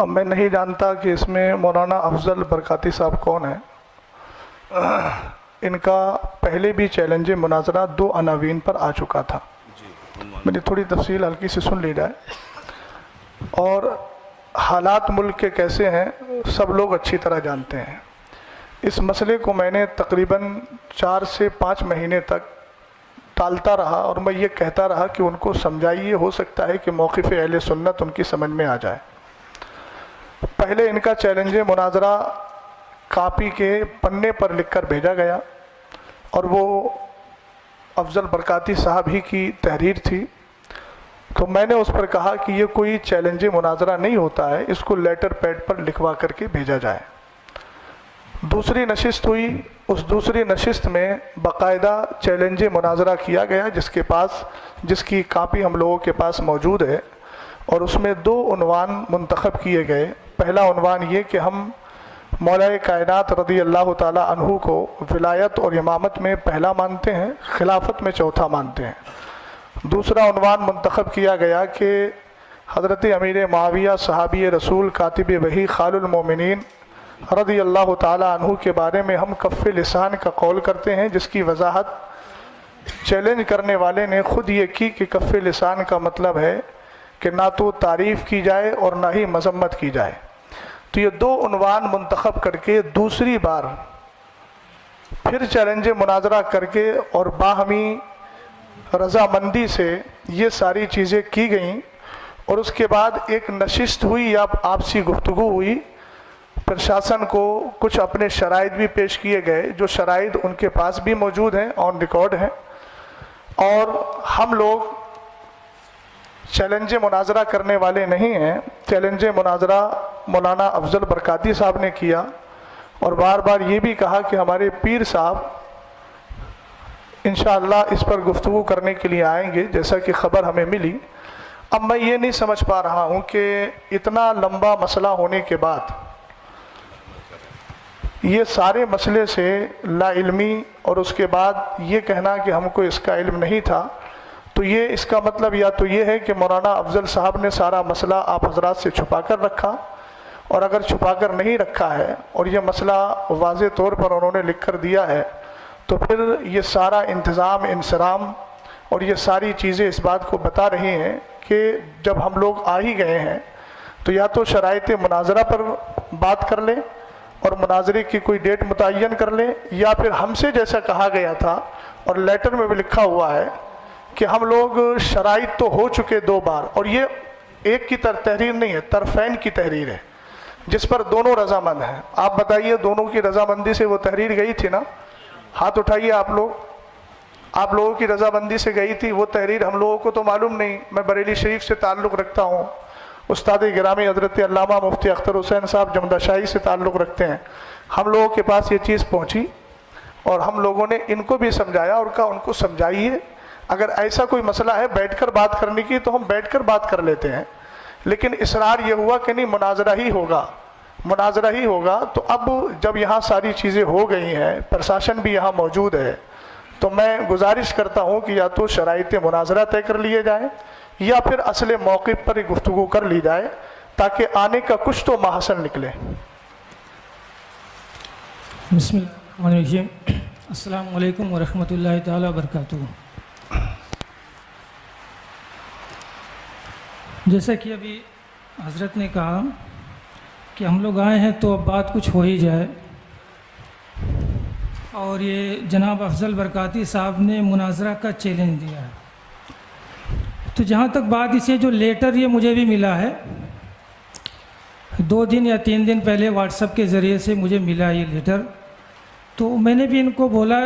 اب میں نہیں جانتا کہ اس میں مولانا افضل برکاتی صاحب کون ہیں. ان کا پہلے بھی چیلنج مناظرہ 2 عناوین پر آ چکا تھا. میری تھوڑی تفصیل ہلکی سے سن لی جائے. اور حالات ملک کے کیسے ہیں سب لوگ اچھی طرح جانتے ہیں. اس مسئلے کو میں نے تقریباً 4 سے 5 مہینے تک ٹالتا رہا اور میں یہ کہتا رہا کہ ان کو سمجھائیے، ہو سکتا ہے کہ موقف اہل سنت ان کی سمجھ میں آ جائے. پہلے ان کا چیلنج مناظرہ کاپی کے پنے پر لکھ کر بھیجا گیا اور وہ افضل برکاتی صاحب ہی کی تحریر تھی. تو میں نے اس پر کہا کہ یہ کوئی چیلنج مناظرہ نہیں ہوتا ہے، اس کو لیٹر پیڈ پر لکھوا کر کے بھیجا جائے. دوسری نشست ہوئی. اس دوسری نشست میں باقاعدہ چیلنج مناظرہ کیا گیا جس کی کاپی ہم لوگوں کے پاس موجود ہے، اور اس میں 2 عنوان منتخب کیے گئے. پہلا عنوان یہ کہ ہم مولا کائنات رضی اللہ تعالی عنہ کو ولایت اور امامت میں پہلا مانتے ہیں، خلافت میں چوتھا مانتے ہیں. دوسرا عنوان منتخب کیا گیا کہ حضرت امیر معاویہ صحابی رسول کاتب وحی خال المومنین رضی اللہ تعالی عنہ کے بارے میں ہم کف لسان کا قول کرتے ہیں، جس کی وضاحت چیلنج کرنے والے نے خود یہ کی کہ کف لسان کا مطلب ہے کہ نہ تو تعریف کی جائے اور نہ ہی مذمت کی جائے. تو یہ 2 عنوان منتخب کر کے دوسری بار پھر چیلنج مناظرہ کر کے اور باہمی رضامندی سے یہ ساری چیزیں کی گئیں. اور اس کے بعد ایک نشست ہوئی یا آپسی گفتگو ہوئی. پرشاسن کو کچھ اپنے شرائط بھی پیش کیے گئے، جو شرائط ان کے پاس بھی موجود ہیں، آن ریکارڈ ہیں. اور ہم لوگ چیلنج مناظرہ کرنے والے نہیں ہیں. چیلنج مناظرہ مولانا افضل برکاتی صاحب نے کیا اور بار بار یہ بھی کہا کہ ہمارے پیر صاحب انشاءاللہ اس پر گفتگو کرنے کے لیے آئیں گے، جیسا کہ خبر ہمیں ملی. اب میں یہ نہیں سمجھ پا رہا ہوں کہ اتنا لمبا مسئلہ ہونے کے بعد یہ سارے مسئلے سے لا علمی اور اس کے بعد یہ کہنا کہ ہم کو اس کا علم نہیں تھا، تو یہ اس کا مطلب یا تو یہ ہے کہ مولانا افضل صاحب نے سارا مسئلہ آپ حضرات سے چھپا کر رکھا، اور اگر چھپا کر نہیں رکھا ہے اور یہ مسئلہ واضح طور پر انہوں نے لکھ کر دیا ہے، تو پھر یہ سارا انتظام انصرام اور یہ ساری چیزیں اس بات کو بتا رہی ہیں کہ جب ہم لوگ آ ہی گئے ہیں تو یا تو شرائط مناظرہ پر بات کر لیں اور مناظرے کی کوئی ڈیٹ متعین کر لیں، یا پھر ہم سے جیسا کہا گیا تھا اور لیٹر میں بھی لکھا ہوا ہے کہ ہم لوگ شرائط تو ہو چکے 2 بار، اور یہ ایک کی تحریر نہیں ہے، طرفین کی تحریر ہے جس پر دونوں رضامند ہیں. آپ بتائیے دونوں کی رضامندی سے وہ تحریر گئی تھی نا؟ ہاتھ اٹھائیے آپ لوگوں کی رضامندی سے گئی تھی وہ تحریر. ہم لوگوں کو تو معلوم نہیں. میں بریلی شریف سے تعلق رکھتا ہوں، استاد گرامی حضرت علامہ مفتی اختر حسین صاحب جمدہ شاہی سے تعلق رکھتے ہیں. ہم لوگوں کے پاس یہ چیز پہنچی اور ہم لوگوں نے ان کو بھی سمجھایا اور کہا ان کو سمجھائیے، اگر ایسا کوئی مسئلہ ہے بیٹھ کر بات کرنے کی تو ہم بیٹھ کر بات کر لیتے ہیں. لیکن اصرار یہ ہوا کہ نہیں مناظرہ ہی ہوگا. تو اب جب یہاں ساری چیزیں ہو گئی ہیں، پرشاسن بھی یہاں موجود ہے، تو میں گزارش کرتا ہوں کہ یا تو شرائط مناظرہ طے کر لیے جائیں یا پھر اصل موقف پر گفتگو کر لی جائے تاکہ آنے کا کچھ تو محصل نکلے. بسم اللہ الرحمن الرحیم. السلام علیکم ورحمۃ اللہ تعالیٰ وبرکاتہ. جیسا کہ ابھی حضرت نے کہا کہ ہم لوگ آئے ہیں تو اب بات کچھ ہو ہی جائے، اور یہ جناب افضل برکاتی صاحب نے مناظرہ کا چیلنج دیا ہے. تو جہاں تک بات اسے جو لیٹر یہ مجھے بھی ملا ہے، 2 دن یا 3 دن پہلے واٹس ایپ کے ذریعے سے مجھے ملا یہ لیٹر. تو میں نے بھی ان کو بولا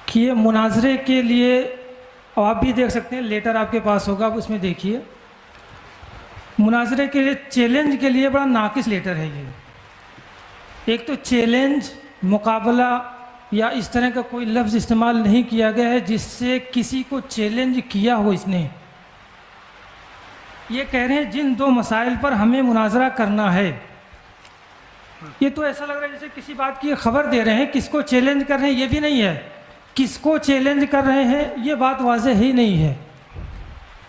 کہ یہ مناظرے کے لیے، اور آپ بھی دیکھ سکتے ہیں لیٹر آپ کے پاس ہوگا، آپ اس میں دیکھیے، مناظرے کے لیے چیلنج کے لیے بڑا ناقص لیٹر ہے یہ. ایک تو چیلنج، مقابلہ یا اس طرح کا کوئی لفظ استعمال نہیں کیا گیا ہے جس سے کسی کو چیلنج کیا ہو. اس نے یہ کہہ رہے ہیں جن 2 مسائل پر ہمیں مناظرہ کرنا ہے. یہ تو ایسا لگ رہا ہے جیسے کسی بات کی خبر دے رہے ہیں. کس کو چیلنج کر رہے ہیں یہ بھی نہیں ہے، کس کو چیلنج کر رہے ہیں یہ بات واضح ہی نہیں ہے.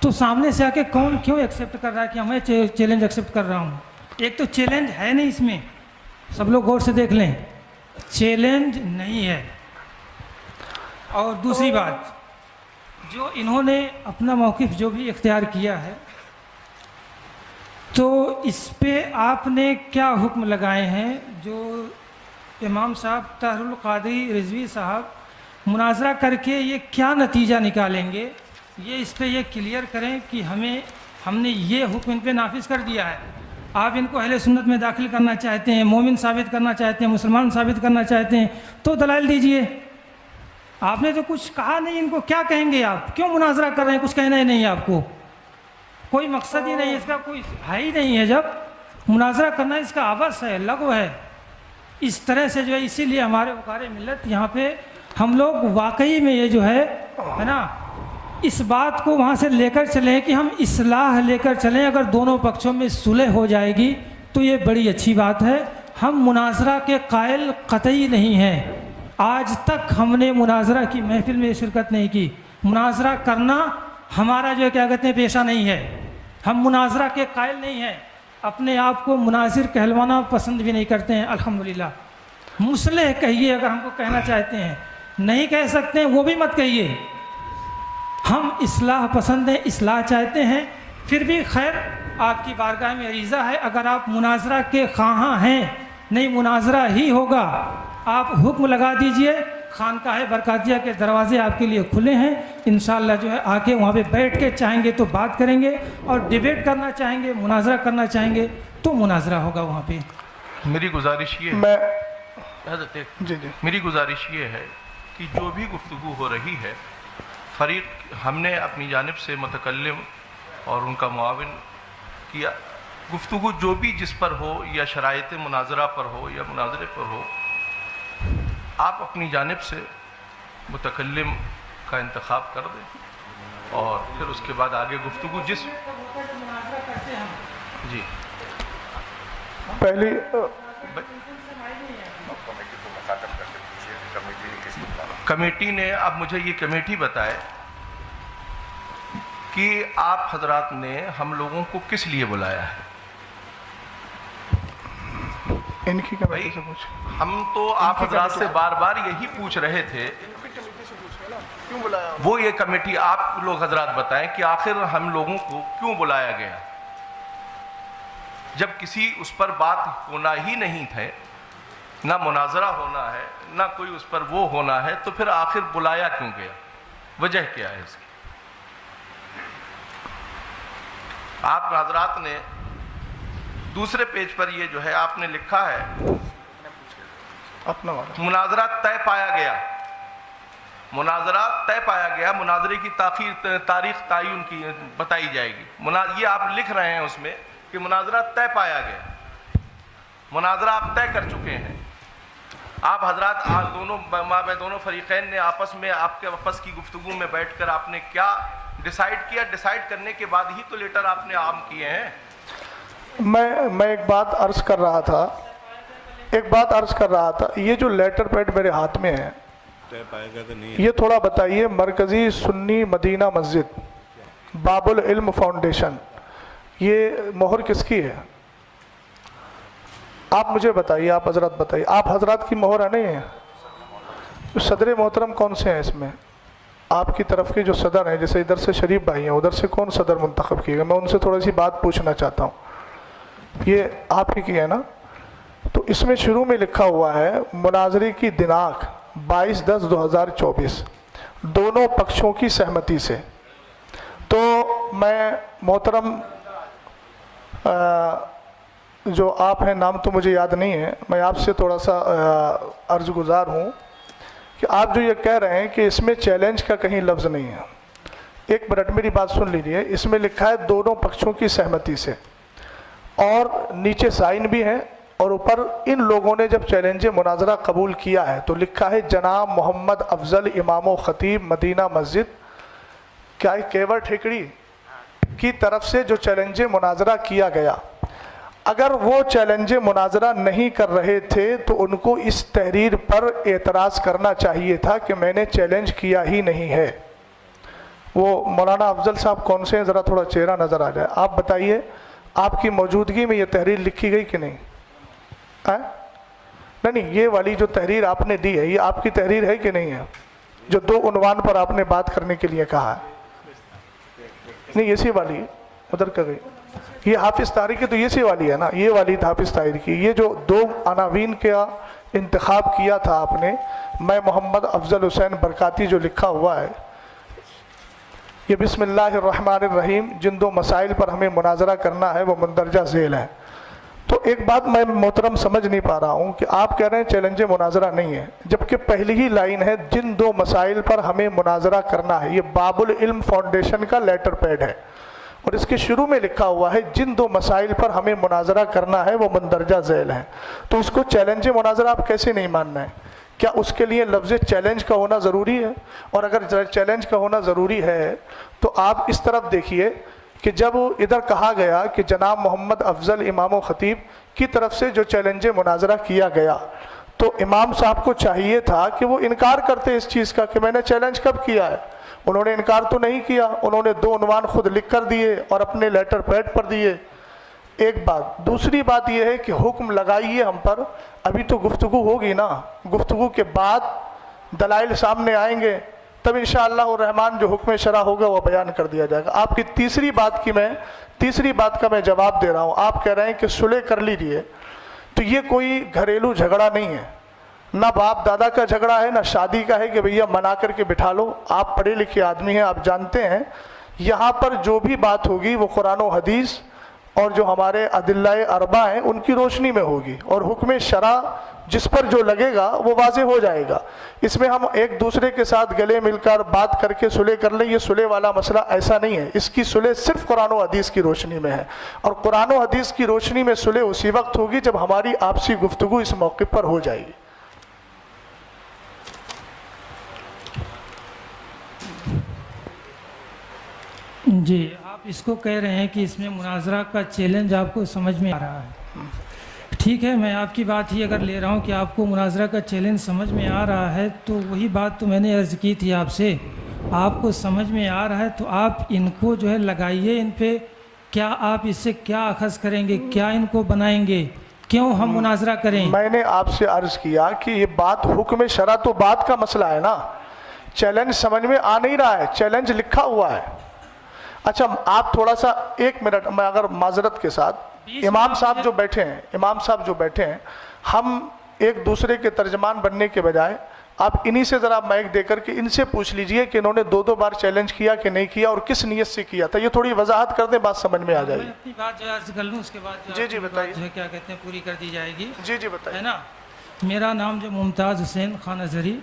تو سامنے سے آ کے کون کیوں ایکسیپٹ کر رہا ہے کہ میں چیلنج ایکسیپٹ کر رہا ہوں؟ ایک تو چیلنج ہے نہیں اس میں، سب لوگ غور سے دیکھ لیں، چیلنج نہیں ہے. اور دوسری بات، جو انہوں نے اپنا موقف جو بھی اختیار کیا ہے، تو اس پہ آپ نے کیا حکم لگائے ہیں؟ جو امام صاحب طاہر القادری رضوی صاحب مناظرہ کر کے یہ کیا نتیجہ نکالیں گے، یہ اس پہ یہ کلیئر کریں کہ ہم نے یہ حکم ان پہ نافذ کر دیا ہے. آپ ان کو اہل سنت میں داخل کرنا چاہتے ہیں، مومن ثابت کرنا چاہتے ہیں، مسلمان ثابت کرنا چاہتے ہیں، تو دلائل دیجئے. آپ نے تو کچھ کہا نہیں، ان کو کیا کہیں گے؟ آپ کیوں مناظرہ کر رہے ہیں؟ کچھ کہنا ہی نہیں ہے آپ کو، کوئی مقصد ہی نہیں ہے اس کا، کوئی ہے ہی نہیں ہے. جب مناظرہ کرنا اس کا عبث ہے، لغو ہے. اس طرح سے جو ہے، اسی لیے ہمارے وقار ملت یہاں پہ ہم لوگ واقعی میں یہ جو ہے نا، اس بات کو وہاں سے لے کر چلیں کہ ہم اصلاح لے کر چلیں. اگر دونوں پکشوں میں صلح ہو جائے گی تو یہ بڑی اچھی بات ہے. ہم مناظرہ کے قائل قطعی نہیں ہیں. آج تک ہم نے مناظرہ کی محفل میں شرکت نہیں کی. مناظرہ کرنا ہمارا جو کیا کہتے ہیں پیشہ نہیں ہے. ہم مناظرہ کے قائل نہیں ہیں. اپنے آپ کو مناظر کہلوانا پسند بھی نہیں کرتے ہیں الحمدللہ. مصلح کہیے اگر ہم کو کہنا چاہتے ہیں، نہیں کہہ سکتے ہیں وہ بھی مت کہیے. ہم اصلاح پسند ہیں، اصلاح چاہتے ہیں. پھر بھی خیر آپ کی بارگاہ میں عریضہ ہے، اگر آپ مناظرہ کے خواہاں ہیں، نہیں مناظرہ ہی ہوگا، آپ حکم لگا دیجئے. خانقاہ برکاتیہ کے دروازے آپ کے لیے کھلے ہیں. انشاءاللہ جو ہے آ کے وہاں پہ بیٹھ کے چاہیں گے تو بات کریں گے، اور ڈیبیٹ کرنا چاہیں گے، مناظرہ کرنا چاہیں گے تو مناظرہ ہوگا وہاں پہ. میری گزارش یہ میں حضرت جی میری گزارش یہ ہے کہ جو بھی گفتگو ہو رہی ہے، فریق ہم نے اپنی جانب سے متکلم اور ان کا معاون کیا، گفتگو جو بھی جس پر ہو، یا شرائط مناظرہ پر ہو یا مناظرے پر ہو، آپ اپنی جانب سے متکلم کا انتخاب کر دیں، اور پھر اس کے بعد آگے گفتگو جس جی پہلی کمیٹی نے اب مجھے یہ کمیٹی بتائے کہ آپ حضرات نے ہم لوگوں کو کس لیے بلایا ہے. ان کی کمیٹی سے پوچھ. ہم تو آپ حضرات سے بار بار یہی پوچھ رہے تھے، وہ یہ کمیٹی آپ لوگ حضرات بتائیں کہ آخر ہم لوگوں کو کیوں بلایا گیا. جب کسی اس پر بات ہونا ہی نہیں تھے، نہ مناظرہ ہونا ہے، نہ کوئی اس پر وہ ہونا ہے، تو پھر آخر بلایا کیوں گیا؟ وجہ کیا ہے اس کی؟ آپ حضرات نے دوسرے پیج پر یہ جو ہے آپ نے لکھا ہے، اپنا والا مناظرہ طے پایا گیا. مناظرہ طے پایا گیا، مناظرے کی تاریخ تعین کی بتائی جائے گی. یہ آپ لکھ رہے ہیں اس میں کہ مناظرہ طے پایا گیا. مناظرہ آپ طے کر چکے ہیں. آپ حضرات دونوں فریقین نے آپس میں آپ کے آپس کی گفتگو میں بیٹھ کر آپ نے کیا ڈیسائیڈ کیا؟ ڈیسائیڈ کرنے کے بعد ہی تو لیٹر آپ نے عام کیے ہیں. میں ایک بات عرض کر رہا تھا، یہ جو لیٹر پیڈ میرے ہاتھ میں ہے، یہ تھوڑا بتائیے. مرکزی سنی مدینہ مسجد باب العلم فاؤنڈیشن، یہ مہر کس کی ہے؟ آپ مجھے بتائیے، آپ حضرات بتائیے. آپ حضرات کی مہر ہے نہیں ہے؟ صدر محترم کون سے ہیں اس میں؟ آپ کی طرف کے جو صدر ہیں، جیسے ادھر سے شریف بھائی ہیں، ادھر سے کون صدر منتخب کیے گا؟ میں ان سے تھوڑی سی بات پوچھنا چاہتا ہوں. یہ آپ ہی کی ہے نا؟ تو اس میں شروع میں لکھا ہوا ہے مناظرے کی دناک 22/10/2024 دونوں پکشوں کی سہمتی سے. تو میں محترم جو آپ ہیں، نام تو مجھے یاد نہیں ہے، میں آپ سے تھوڑا سا عرض گزار ہوں کہ آپ جو یہ کہہ رہے ہیں کہ اس میں چیلنج کا کہیں لفظ نہیں ہے. ایک منٹ میری بات سن لیجیے. اس میں لکھا ہے دونوں پکشوں کی سہمتی سے، اور نیچے سائن بھی ہے، اور اوپر ان لوگوں نے جب چیلنج مناظرہ قبول کیا ہے تو لکھا ہے جناب محمد افضل امام و خطیب مدینہ مسجد کیا کیور ٹھیکڑی کی طرف سے جو چیلنج مناظرہ کیا گیا. اگر وہ چیلنج مناظرہ نہیں کر رہے تھے تو ان کو اس تحریر پر اعتراض کرنا چاہیے تھا کہ میں نے چیلنج کیا ہی نہیں ہے. وہ مولانا افضل صاحب کون سے ہیں؟ ذرا تھوڑا چہرہ نظر آ جائے. آپ بتائیے آپ کی موجودگی میں یہ تحریر لکھی گئی کہ نہیں؟ نہیں یہ والی جو تحریر آپ نے دی ہے یہ آپ کی تحریر ہے کہ نہیں ہے؟ جو 2 عنوان پر آپ نے بات کرنے کے لیے کہا ہے. نہیں اسی والی ادھر کا گئی. یہ حافظ طاہری کی تو اسی والی ہے نا، یہ والی حافظ طاہری کی. یہ جو 2 عناوین کا انتخاب کیا تھا آپ نے، میں محمد افضل حسین برکاتی جو لکھا ہوا ہے، یہ بسم اللہ الرحمن الرحیم جن 2 مسائل پر ہمیں مناظرہ کرنا ہے وہ مندرجہ ذیل ہے. تو ایک بات میں محترم سمجھ نہیں پا رہا ہوں کہ آپ کہہ رہے ہیں چیلنج مناظرہ نہیں ہے، جبکہ پہلی ہی لائن ہے جن 2 مسائل پر ہمیں مناظرہ کرنا ہے. یہ باب العلم فاؤنڈیشن کا لیٹر پیڈ ہے اور اس کے شروع میں لکھا ہوا ہے جن 2 مسائل پر ہمیں مناظرہ کرنا ہے وہ مندرجہ ذیل ہیں. تو اس کو چیلنج مناظرہ آپ کیسے نہیں ماننا ہے؟ کیا اس کے لیے لفظ چیلنج کا ہونا ضروری ہے؟ اور اگر چیلنج کا ہونا ضروری ہے تو آپ اس طرف دیکھیے کہ جب ادھر کہا گیا کہ جناب محمد افضل امام و خطیب کی طرف سے جو چیلنج مناظرہ کیا گیا، تو امام صاحب کو چاہیے تھا کہ وہ انکار کرتے اس چیز کا کہ میں نے چیلنج کب کیا ہے. انہوں نے انکار تو نہیں کیا، انہوں نے 2 عنوان خود لکھ کر دیے اور اپنے لیٹر پیڈ پر دیے. ایک بات. دوسری بات یہ ہے کہ حکم لگائیے ہم پر. ابھی تو گفتگو ہوگی نا، گفتگو کے بعد دلائل سامنے آئیں گے، تب انشاءاللہ الرحمن جو حکم شرع ہوگا وہ بیان کر دیا جائے گا. آپ کی تیسری بات کا میں جواب دے رہا ہوں. آپ کہہ رہے ہیں کہ صلح کر لیجیے، تو یہ کوئی گھریلو جھگڑا نہیں ہے، نہ باپ دادا کا جھگڑا ہے، نہ شادی کا ہے کہ بھیا منا کر کے بٹھا لو. آپ پڑھے لکھے آدمی ہیں، آپ جانتے ہیں یہاں پر جو بھی بات ہوگی وہ قرآن و حدیث اور جو ہمارے ادلہ اربع ہیں ان کی روشنی میں ہوگی، اور حکم شرع جس پر جو لگے گا وہ واضح ہو جائے گا. اس میں ہم ایک دوسرے کے ساتھ گلے مل کر بات کر کے صلح کر لیں، یہ صلح والا مسئلہ ایسا نہیں ہے. اس کی صلح صرف قرآن و حدیث کی روشنی میں ہے، اور قرآن و حدیث کی روشنی میں صلح اسی وقت ہوگی جب ہماری آپسی گفتگو اس موقع پر ہو جائے گی. جی آپ اس کو کہہ رہے ہیں کہ اس میں مناظرہ کا چیلنج آپ کو سمجھ میں آ رہا ہے. ٹھیک ہے، میں آپ کی بات ہی اگر لے رہا ہوں کہ آپ کو مناظرہ کا چیلنج سمجھ میں آ رہا ہے، تو وہی بات تو میں نے عرض کی تھی آپ سے. آپ کو سمجھ میں آ رہا ہے تو آپ ان کو جو ہے لگائیے ان پہ. کیا آپ اس سے کیا اخذ کریں گے؟ کیا ان کو بنائیں گے؟ کیوں ہم مناظرہ کریں؟ میں نے آپ سے عرض کیا کہ یہ بات حکم شرع تو بات کا مسئلہ ہے نا. چیلنج سمجھ میں آ نہیں رہا ہے، چیلنج لکھا ہوا ہے. اچھا آپ تھوڑا سا 1 منٹ، میں اگر معذرت کے ساتھ، امام صاحب جو بیٹھے ہیں ہم ایک دوسرے کے ترجمان بننے کے بجائے آپ انہی سے ذرا مائک دے کر کے ان سے پوچھ لیجئے کہ انہوں نے 2 بار چیلنج کیا کہ نہیں کیا اور کس نیت سے کیا تھا. یہ تھوڑی وضاحت کر دیں، بات سمجھ میں آ جائے گی. میں اپنی بات جو عرض کر لوں، اس کے بعد جی بتائیے. جو کیا کہتے ہیں پوری کر دی جائے گی. جی بتائیے. ہے نا، میرا نام جو ممتاز حسین خان ازہری،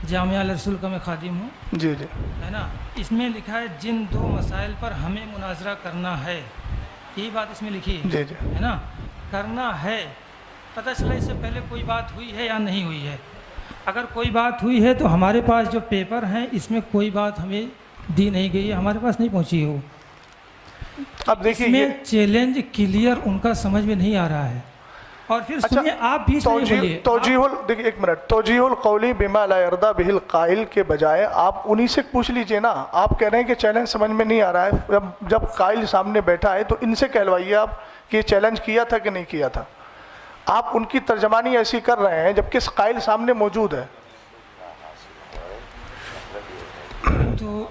جامعہ الرسول کا میں خادم ہوں. جی ہے نا، اس میں لکھا ہے جن 2 مسائل پر ہمیں مناظرہ کرنا ہے، یہی بات اس میں لکھی ہے. جی ہے نا، کرنا ہے. پتہ چلا اس سے پہلے کوئی بات ہوئی ہے یا نہیں ہوئی ہے. اگر کوئی بات ہوئی ہے تو ہمارے پاس جو پیپر ہیں اس میں کوئی بات ہمیں دی نہیں گئی ہے، ہمارے پاس نہیں پہنچی ہو. اب دیکھیے اس میں چیلنج کلیئر ان کا سمجھ میں نہیں آ رہا ہے. اور پھر سنیے آپ بھی دیکھیے 1 منٹ، توجیہ القولی بما لا یرضی بہ القائل کے بجائے آپ انہی سے پوچھ لیجئے نا. آپ کہہ رہے ہیں کہ چیلنج سمجھ میں نہیں آ رہا ہے، جب قائل سامنے بیٹھا ہے تو ان سے کہلوائیے آپ کہ یہ چیلنج کیا تھا کہ نہیں کیا تھا. آپ ان کی ترجمانی ایسی کر رہے ہیں جبکہ قائل سامنے موجود ہے. تو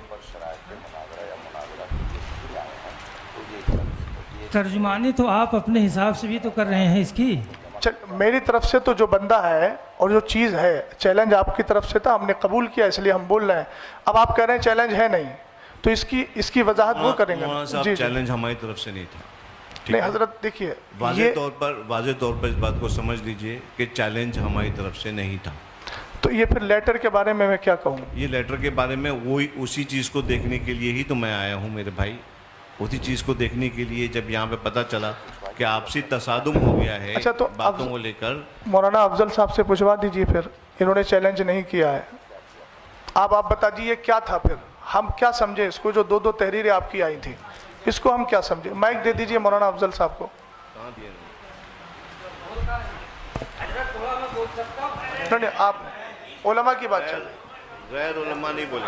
ترجمانی تو آپ اپنے حساب سے بھی تو کر رہے ہیں اس کی. میری طرف سے تو جو بندہ ہے اور جو چیز ہے، چیلنج آپ کی طرف سے تھا، ہم نے قبول کیا اس لیے ہم بول رہے ہیں. اب آپ کہہ رہے ہیں چیلنج ہے نہیں، تو اس کی وضاحت وہ کریں گے. جی چیلنج ہماری طرف سے نہیں تھا. نہیں حضرت دیکھیے واضح طور پر اس بات کو سمجھ لیجئے کہ چیلنج ہماری طرف سے نہیں تھا. تو یہ پھر لیٹر کے بارے میں کیا کہوں؟ یہ لیٹر کے بارے میں وہی اسی چیز کو دیکھنے کے لیے ہی تو میں آیا ہوں میرے بھائی. اسی چیز کو دیکھنے کے لیے جب یہاں پہ پتہ چلا کہ آپسی تصادم ہو گیا ہے اچھا تو باتوں کو لے کر. مولانا افضل صاحب سے پوچھوا دیجئے پھر، انہوں نے چیلنج نہیں کیا ہے. آپ بتا دیجئے کیا تھا پھر، ہم کیا سمجھے اس کو جو 2 تحریریں آپ کی آئی تھیں، اس کو ہم کیا سمجھے؟ مائک دے دیجئے مولانا افضل صاحب کو. نہیں آپ علماء کی بات چل رہی ہے، غیر علماء نہیں بولیں.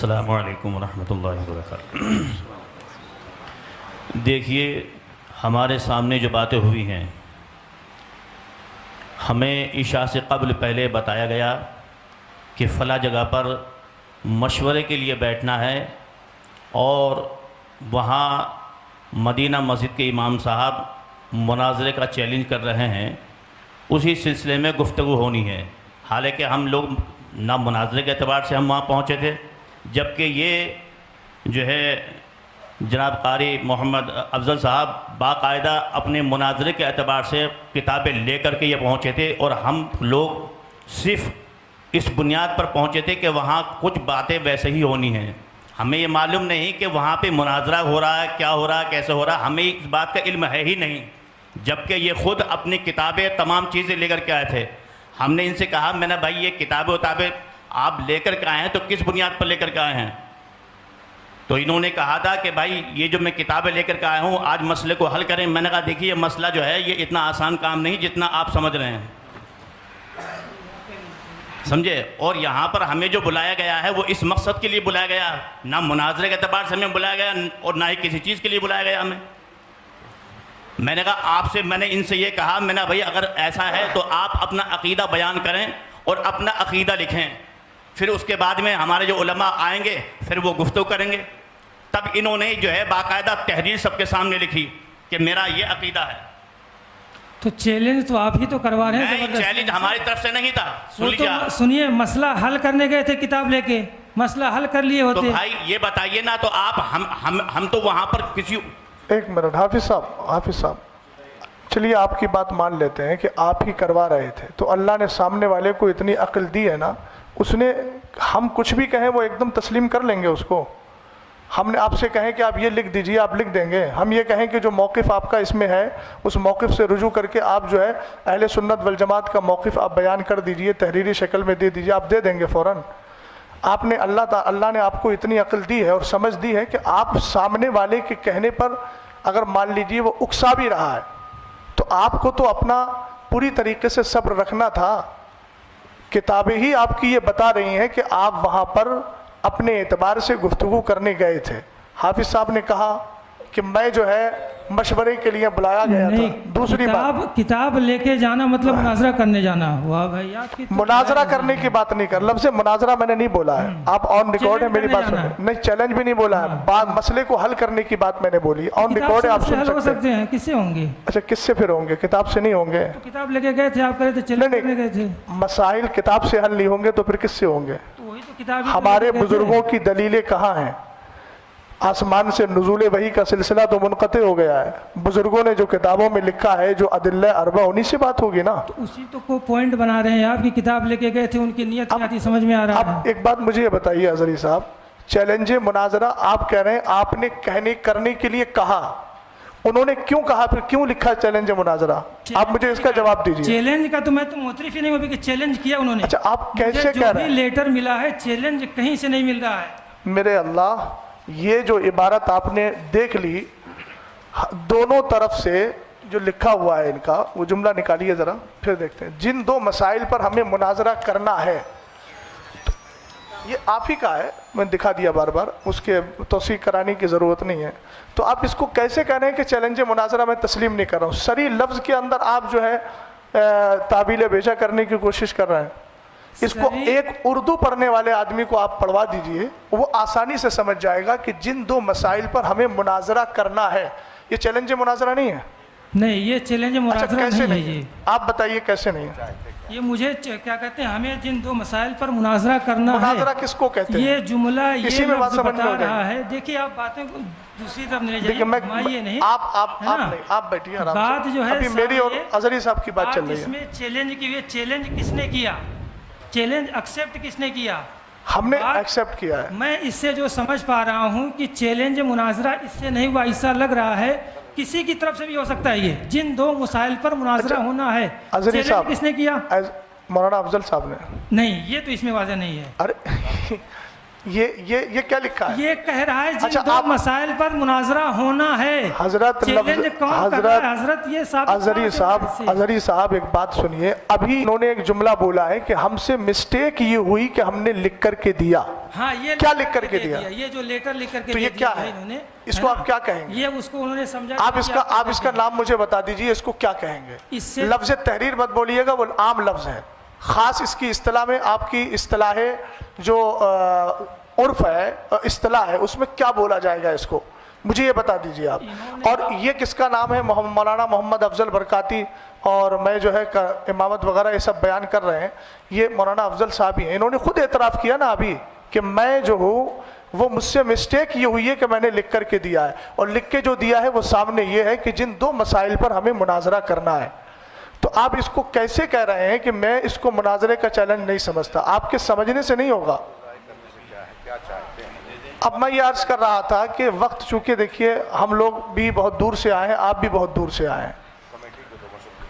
السلام علیکم ورحمۃ اللہ وبرکاتہ۔ دیکھیے، ہمارے سامنے جو باتیں ہوئی ہیں، ہمیں عشاء سے قبل پہلے بتایا گیا کہ فلاں جگہ پر مشورے کے لیے بیٹھنا ہے، اور وہاں مدینہ مسجد کے امام صاحب مناظرے کا چیلنج کر رہے ہیں، اسی سلسلے میں گفتگو ہونی ہے۔ حالانکہ ہم لوگ نہ مناظرے کے اعتبار سے ہم وہاں پہنچے تھے، جبکہ یہ جو ہے جناب قاری محمد افضل صاحب باقاعدہ اپنے مناظرے کے اعتبار سے کتابیں لے کر کے یہ پہنچے تھے، اور ہم لوگ صرف اس بنیاد پر پہنچے تھے کہ وہاں کچھ باتیں ویسے ہی ہونی ہیں۔ ہمیں یہ معلوم نہیں کہ وہاں پہ مناظرہ ہو رہا ہے، کیا ہو رہا ہے، کیسے ہو رہا ہے، ہمیں اس بات کا علم ہے ہی نہیں، جبکہ یہ خود اپنی کتابیں تمام چیزیں لے کر کے آئے تھے۔ ہم نے ان سے کہا، میں نے بھائی یہ کتابیں آپ لے کر کے آئے ہیں تو کس بنیاد پر لے کر کے آئے ہیں؟ تو انہوں نے کہا تھا کہ بھائی یہ جو میں کتابیں لے کر کے آیا ہوں آج مسئلے کو حل کریں۔ میں نے کہا دیکھیے، یہ مسئلہ جو ہے یہ اتنا آسان کام نہیں جتنا آپ سمجھ رہے ہیں، سمجھے؟ اور یہاں پر ہمیں جو بلایا گیا ہے وہ اس مقصد کے لیے بلایا گیا، نہ مناظرے کے اعتبار سے ہمیں بلایا گیا اور نہ ہی کسی چیز کے لیے بلایا گیا ہمیں۔ میں نے کہا آپ سے، میں نے ان سے یہ کہا، میں نے بھائی اگر ایسا ہے تو آپ اپنا عقیدہ بیان کریں اور اپنا عقیدہ لکھیں، پھر اس کے بعد میں ہمارے جو علماء آئیں گے پھر وہ گفتگو کریں گے۔ تب انہوں نے جو ہے باقاعدہ تحریر سب کے سامنے لکھی کہ میرا یہ عقیدہ ہے۔ تو چیلنج تو آپ ہی تو کروا رہے ہیں نہیں، زبردست۔ چیلنج ہماری طرف سے نہیں تھا۔ سن وہ لیجیے تو سنیے، مسئلہ حل کرنے گئے تھے کتاب لے کے، مسئلہ حل کر لیے تو ہوتے۔ بھائی یہ بتائیے نا، تو آپ ہم تو وہاں پر کسی، ایک منٹ حافظ صاحب چلیے آپ کی بات مان لیتے ہیں کہ آپ ہی کروا رہے تھے، تو اللہ نے سامنے والے کو اتنی عقل دی ہے نا، اس نے ہم کچھ بھی کہیں وہ ایک دم تسلیم کر لیں گے اس کو۔ ہم نے آپ سے کہیں کہ آپ یہ لکھ دیجئے، آپ لکھ دیں گے۔ ہم یہ کہیں کہ جو موقف آپ کا اس میں ہے اس موقف سے رجوع کر کے آپ جو ہے اہل سنت والجماعت کا موقف آپ بیان کر دیجئے، تحریری شکل میں دے دیجئے، آپ دے دیں گے فوراً۔ آپ نے اللہ نے آپ کو اتنی عقل دی ہے اور سمجھ دی ہے کہ آپ سامنے والے کے کہنے پر اگر مان لیجئے وہ اکسا بھی رہا ہے تو آپ کو تو اپنا پوری طریقے سے صبر رکھنا تھا۔ کتابیں ہی آپ کی یہ بتا رہی ہیں کہ آپ وہاں پر اپنے اعتبار سے گفتگو کرنے گئے تھے۔ حافظ صاحب نے کہا کہ میں جو ہے مشورے کے لیے بلایا گیا تھا۔ دوسری بات، کتاب لے کے جانا مطلب مناظرہ کرنے جانا ہوا بھائی، آپ کی مناظرہ کرنے کی بات نہیں کر، لفظ مناظرہ میں نے نہیں بولا ہے، آپ آن ریکارڈ ہے میری بات سنیں، نہیں چیلنج بھی نہیں بولا ہے، بات مسئلے کو حل کرنے کی بات میں نے بولی، آن ریکارڈ ہے، آپ سن سکتے ہیں۔ کس سے ہوں گے؟ اچھا کس سے پھر ہوں گے؟ کتاب سے نہیں ہوں گے۔ کتاب لے کے گئے تھے، آپ کہہ رہے تھے چیلنج کرنے گئے تھے۔ مسائل کتاب سے حل نہیں ہوں گے تو پھر کس سے ہوں گے؟ وہی تو کتاب ہمارے بزرگوں کی دلیلیں کہاں ہیں؟ آسمان سے نزول وحی کا سلسلہ تو منقطع ہو گیا ہے، بزرگوں نے جو کتابوں میں لکھا ہے جو ادلہ اربع انہی سے بات ہوگی نا۔ تو اسی تو کو پوائنٹ بنا رہے ہیں، آپ کی کتاب لے کے گئے تھے، ان کی نیت کیا تھی سمجھ میں آ رہا ہے۔ اب ایک بات مجھے یہ بتائیے اظہری صاحب، چیلنج مناظرہ آپ کہہ رہے ہیں آپ نے کرنے کے لیے کہا، انہوں نے کیوں کہا، پھر کیوں لکھا چیلنج مناظرہ؟ آپ مجھے اس کا جواب دیجیے۔ چیلنج کا تو میں تو معترف ہی نہیں ہوں کہ چیلنج کیا انہوں نے۔ اچھا آپ کیسے کہہ رہے ہیں؟ لیٹر ملا ہے، چیلنج کہیں سے نہیں مل رہا ہے۔ میرے اللہ، یہ جو عبارت آپ نے دیکھ لی، دونوں طرف سے جو لکھا ہوا ہے ان کا وہ جملہ نکالیے ذرا، پھر دیکھتے ہیں۔ جن دو مسائل پر ہمیں مناظرہ کرنا ہے، یہ آپ ہی کا ہے، میں دکھا دیا بار بار، اس کے توثیق کرانے کی ضرورت نہیں ہے۔ تو آپ اس کو کیسے کہہ رہے ہیں کہ چیلنج مناظرہ میں تسلیم نہیں کر رہا ہوں؟ صریح لفظ کے اندر آپ جو ہے تعبیل بیجا کرنے کی کوشش کر رہے ہیں۔ اس کو ایک اردو پڑھنے والے آدمی کو آپ پڑھوا دیجئے، وہ آسانی سے سمجھ جائے گا کہ جن دو مسائل پر ہمیں مناظرہ کرنا ہے، یہ چیلنج مناظرہ نہیں ہے۔ نہیں، یہ چیلنج مناظرہ نہیں ہے۔ یہ آپ بتائیے کیسے نہیں ہے؟ یہ مجھے کیا کہتے ہیں، ہمیں جن دو مسائل پر مناظرہ کرنا ہے، مناظرہ کس کو کہتے ہیں؟ یہ جملہ اسی یہ میں بات لفظ سمجھ میں بتا ہو جائے رہا ہے۔ دیکھیے آپ باتیں کو دوسری طرف نہیں لے دیکھیں، جائیے، گھمائیے نہیں۔ آپ بیٹھیے آرام سے، بات جو ہے ابھی میری اور اظہری صاحب کی بات چل رہی ہے۔ اس میں چیلنج کی ہوئی، چیلنج کس نے کیا، چیلنج ایکسیپٹ کس نے کیا؟ ہم نے ایکسیپٹ کیا ہے۔ میں اس سے جو سمجھ پا رہا ہوں کہ چیلنج مناظرہ اس سے نہیں ہوا، ایسا لگ رہا ہے کسی کی طرف سے بھی ہو سکتا ہے۔ یہ جن دو مسائل پر مناظرہ ہونا ہے، اظہری صاحب کس نے کیا؟ مولانا افضل صاحب نے۔ نہیں، یہ تو اس میں واضح نہیں ہے۔ ارے یہ کیا لکھا ہے؟ یہ کہہ رہا ہے جن اچھا، دو آپ مسائل پر مناظرہ ہونا ہے. حضرت چیلنج کون کر رہا ہے؟ حضرت یہ اظہری صاحب ایک بات سنیے. ابھی انہوں نے ایک جملہ بولا ہے کہ ہم سے مسٹیک یہ ہوئی کہ ہم نے لکھ کر کے دیا. ہاں، یہ کیا لکھ کر کے دیا؟ یہ جو لیٹر لکھ کر کے تو یہ کیا ہے؟ انہوں نے، اس کو آپ کیا کہیں گے؟ یہ اس کو انہوں نے سمجھا. آپ اس کا نام مجھے بتا دیجئے، اس کو کیا کہیں گے؟ اس سے لفظ تحریر مت بولیے گا، وہ عام لفظ ہے. خاص اس کی اصطلاح میں، آپ کی اصطلاح جو عرف ہے، اصطلاح ہے، اس میں کیا بولا جائے گا؟ اس کو مجھے یہ بتا دیجئے آپ. اور یہ کس کا نام ہے؟ مولانا محمد افضل برکاتی. اور میں جو ہے امامت وغیرہ یہ سب بیان کر رہے ہیں، یہ مولانا افضل صاحب ہی ہیں. انہوں نے خود اعتراف کیا نا ابھی کہ میں جو ہوں وہ مجھ سے مسٹیک یہ ہوئی ہے کہ میں نے لکھ کر کے دیا ہے. اور لکھ کے جو دیا ہے وہ سامنے یہ ہے کہ جن دو مسائل پر ہمیں مناظرہ کرنا ہے. تو آپ اس کو کیسے کہہ رہے ہیں کہ میں اس کو مناظرے کا چیلنج نہیں سمجھتا؟ آپ کے سمجھنے سے نہیں ہوگا. اب میں یہ عرض کر رہا تھا کہ وقت چونکہ دیکھیے ہم لوگ بھی بہت دور سے آئے ہیں، آپ بھی بہت دور سے آئے ہیں.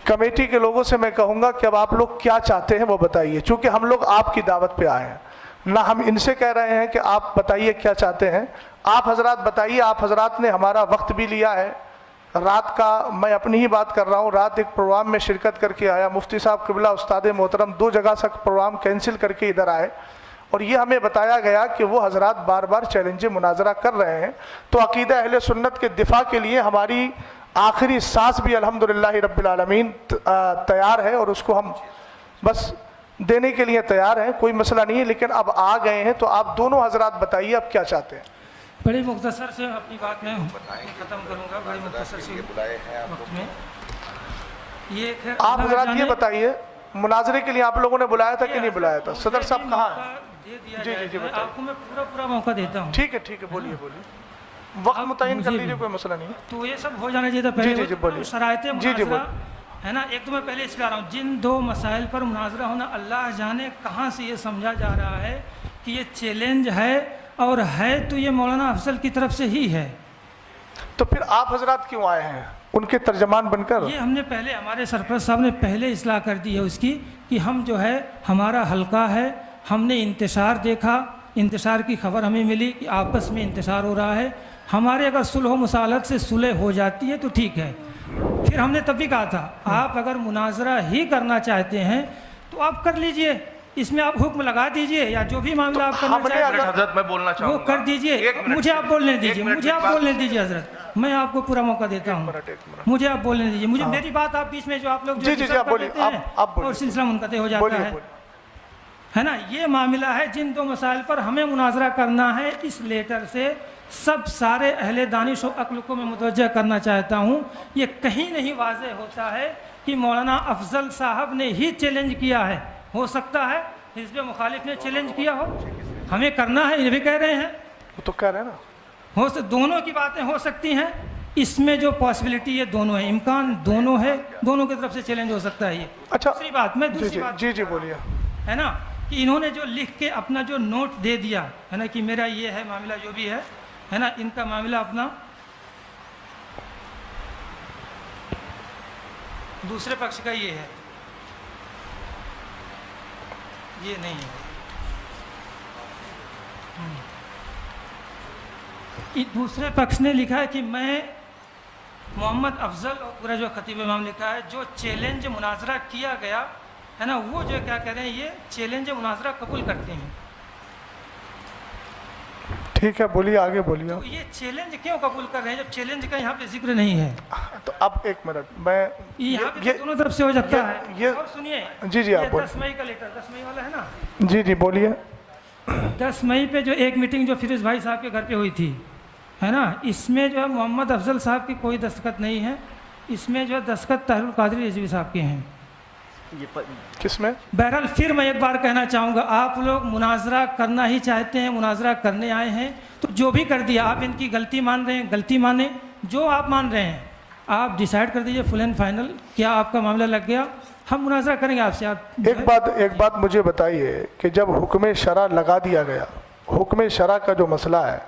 کمیٹی کے لوگوں سے میں کہوں گا کہ اب آپ لوگ کیا چاہتے ہیں وہ بتائیے، چونکہ ہم لوگ آپ کی دعوت پہ آئے ہیں. نہ ہم ان سے کہہ رہے ہیں کہ آپ بتائیے کیا چاہتے ہیں. آپ حضرات بتائیے. آپ حضرات نے ہمارا وقت بھی لیا ہے. رات کا میں اپنی ہی بات کر رہا ہوں، رات ایک پروگرام میں شرکت کر کے آیا. مفتی صاحب قبلہ استاد محترم 2 جگہ سے پروگرام کینسل کر کے ادھر آئے، اور یہ ہمیں بتایا گیا کہ وہ حضرات بار بار چیلنج مناظرہ کر رہے ہیں. تو عقیدہ اہل سنت کے دفاع کے لیے ہماری آخری سانس بھی الحمدللہ رب العالمین تیار ہے، اور اس کو ہم بس دینے کے لیے تیار ہیں. کوئی مسئلہ نہیں ہے. لیکن اب آ گئے ہیں تو آپ دونوں حضرات بتائیے اب کیا چاہتے ہیں. بڑی مختصر سے اپنی بات میں ختم کروں گا. بڑی مختصر سے وقت میں یہ آپ حضرات یہ بتائیے، مناظرے کے لیے آپ لوگوں نے بلایا تھا کہ نہیں بلایا تھا؟ صدر صاحب کہاں ہیں؟ جی آپ کو میں پورا موقع دیتا ہوں. ٹھیک ہے بولیے. وقت متعین کر لیجیے، کوئی مسئلہ نہیں ہے. تو یہ سب ہو جانا چاہیے تھا پہلے. جی بولیے. شرائط مناظرہ ہے نا. ایک تو میں پہلے اس پہ آ رہا ہوں، جن دو مسائل پر مناظرہ ہونا، اللہ جانے کہاں سے یہ سمجھا جا رہا ہے کہ یہ چیلنج ہے، اور ہے تو یہ مولانا افضل کی طرف سے ہی ہے. تو پھر آپ حضرات کیوں آئے ہیں ان کے ترجمان بن کر؟ یہ ہم نے پہلے، ہمارے سرپرست صاحب نے پہلے اصلاح کر دی ہے اس کی، کہ ہم جو ہے ہمارا حلقہ ہے، ہم نے انتشار دیکھا، انتشار کی خبر ہمیں ملی کہ آپس میں انتشار ہو رہا ہے. ہمارے اگر صلح و مصالحت سے صلح ہو جاتی ہے تو ٹھیک ہے. پھر ہم نے تب بھی کہا تھا آپ اگر مناظرہ ہی کرنا چاہتے ہیں تو آپ کر لیجئے، اس میں آپ حکم لگا دیجئے، یا جو بھی معاملہ آپ کرنا چاہتے ہیں حضرت میں بولنا چاہوں وہ گا. کر دیجئے. مجھے آپ بولنے دیجئے حضرت. میں آپ کو پورا موقع دیتا ہوں. مجھے آپ بولنے دیجئے. مجھے میری بات آپ بیچ میں جو آپ لوگ جو دیتے ہیں اور سلسلہ منقطع ہو جاتا ہے نا. یہ معاملہ ہے جن دو مسائل پر ہمیں مناظرہ کرنا ہے. اس لیٹر سے سب سارے اہل دانش و عقل کو میں متوجہ کرنا چاہتا ہوں، یہ کہیں نہیں واضح ہوتا ہے کہ مولانا افضل صاحب نے ہی چیلنج کیا ہے. ہو سکتا ہے حزب مخالف نے چیلنج کیا ہو، ہمیں کرنا ہے یہ بھی کہہ رہے ہیں. وہ تو کہہ رہے ہیں نا، دونوں کی باتیں ہو سکتی ہیں. اس میں جو پاسبلٹی ہے دونوں ہے، امکان دونوں ہے، دونوں کی طرف سے چیلنج ہو سکتا ہے. یہ اچھا دوسری بات میں دوسری بات جی بولیے. ہے نا کہ انہوں نے جو لکھ کے اپنا جو نوٹ دے دیا ہے نا کہ میرا یہ ہے معاملہ جو بھی ہے نا، ان کا معاملہ اپنا دوسرے پکش کا یہ ہے، یہ نہیں ہے. دوسرے پکش نے لکھا ہے کہ میں محمد افضل اور پورا جو خطیب امام لکھا ہے جو چیلنج مناظرہ کیا گیا ہے نا، وہ جو کیا کہہ رہے ہیں، یہ چیلنج مناظرہ قبول کرتے ہیں. ٹھیک ہے بولیے، آگے بولیے. تو یہ چیلنج کیوں قبول کر رہے ہیں جب چیلنج کا یہاں پہ ذکر نہیں ہے؟ تو اب ایک منٹ، میں یہاں پہ دونوں طرف سے ہو جاتا ہے. اور سنیے، جی آپ بولیے. 10 مئی کا لیٹر، 10 مئی والا ہے نا. جی بولیے. 10 مئی پہ جو ایک میٹنگ جو فیروز بھائی صاحب کے گھر پہ ہوئی تھی ہے نا، اس میں جو ہے محمد افضل صاحب کی کوئی دستخط نہیں ہے. اس میں جو ہے دستخط طاہر القادری رضوی صاحب کے ہیں. کس میں؟ بہرحال پھر میں ایک بار کہنا چاہوں گا، آپ لوگ مناظرہ کرنا ہی چاہتے ہیں، مناظرہ کرنے آئے ہیں، تو جو بھی کر دیا آپ ان کی غلطی مان رہے ہیں، غلطی مانیں. جو آپ مان رہے ہیں آپ ڈیسائیڈ کر دیجئے فل اینڈ فائنل. کیا آپ کا معاملہ لگ گیا؟ ہم مناظرہ کریں گے آپ سے. آپ ایک بات مجھے بتائیے کہ جب حکم شرع لگا دیا گیا، حکم شرع کا جو مسئلہ ہے،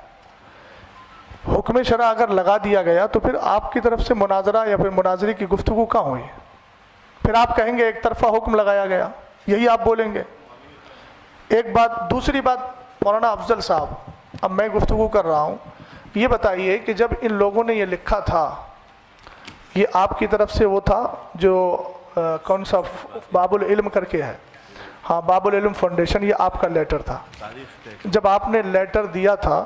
حکم شرع اگر لگا دیا گیا تو پھر آپ کی طرف سے مناظرہ یا پھر مناظرے کی گفتگو کہاں ہوئی؟ پھر آپ کہیں گے ایک طرفہ حکم لگایا گیا، یہی آپ بولیں گے. ایک بات. دوسری بات مولانا افضل صاحب، اب میں گفتگو کر رہا ہوں، یہ بتائیے کہ جب ان لوگوں نے یہ لکھا تھا، یہ آپ کی طرف سے وہ تھا جو کون سا باب العلم کر کے ہے، ہاں باب العلم فاؤنڈیشن، یہ آپ کا لیٹر تھا. جب آپ نے لیٹر دیا تھا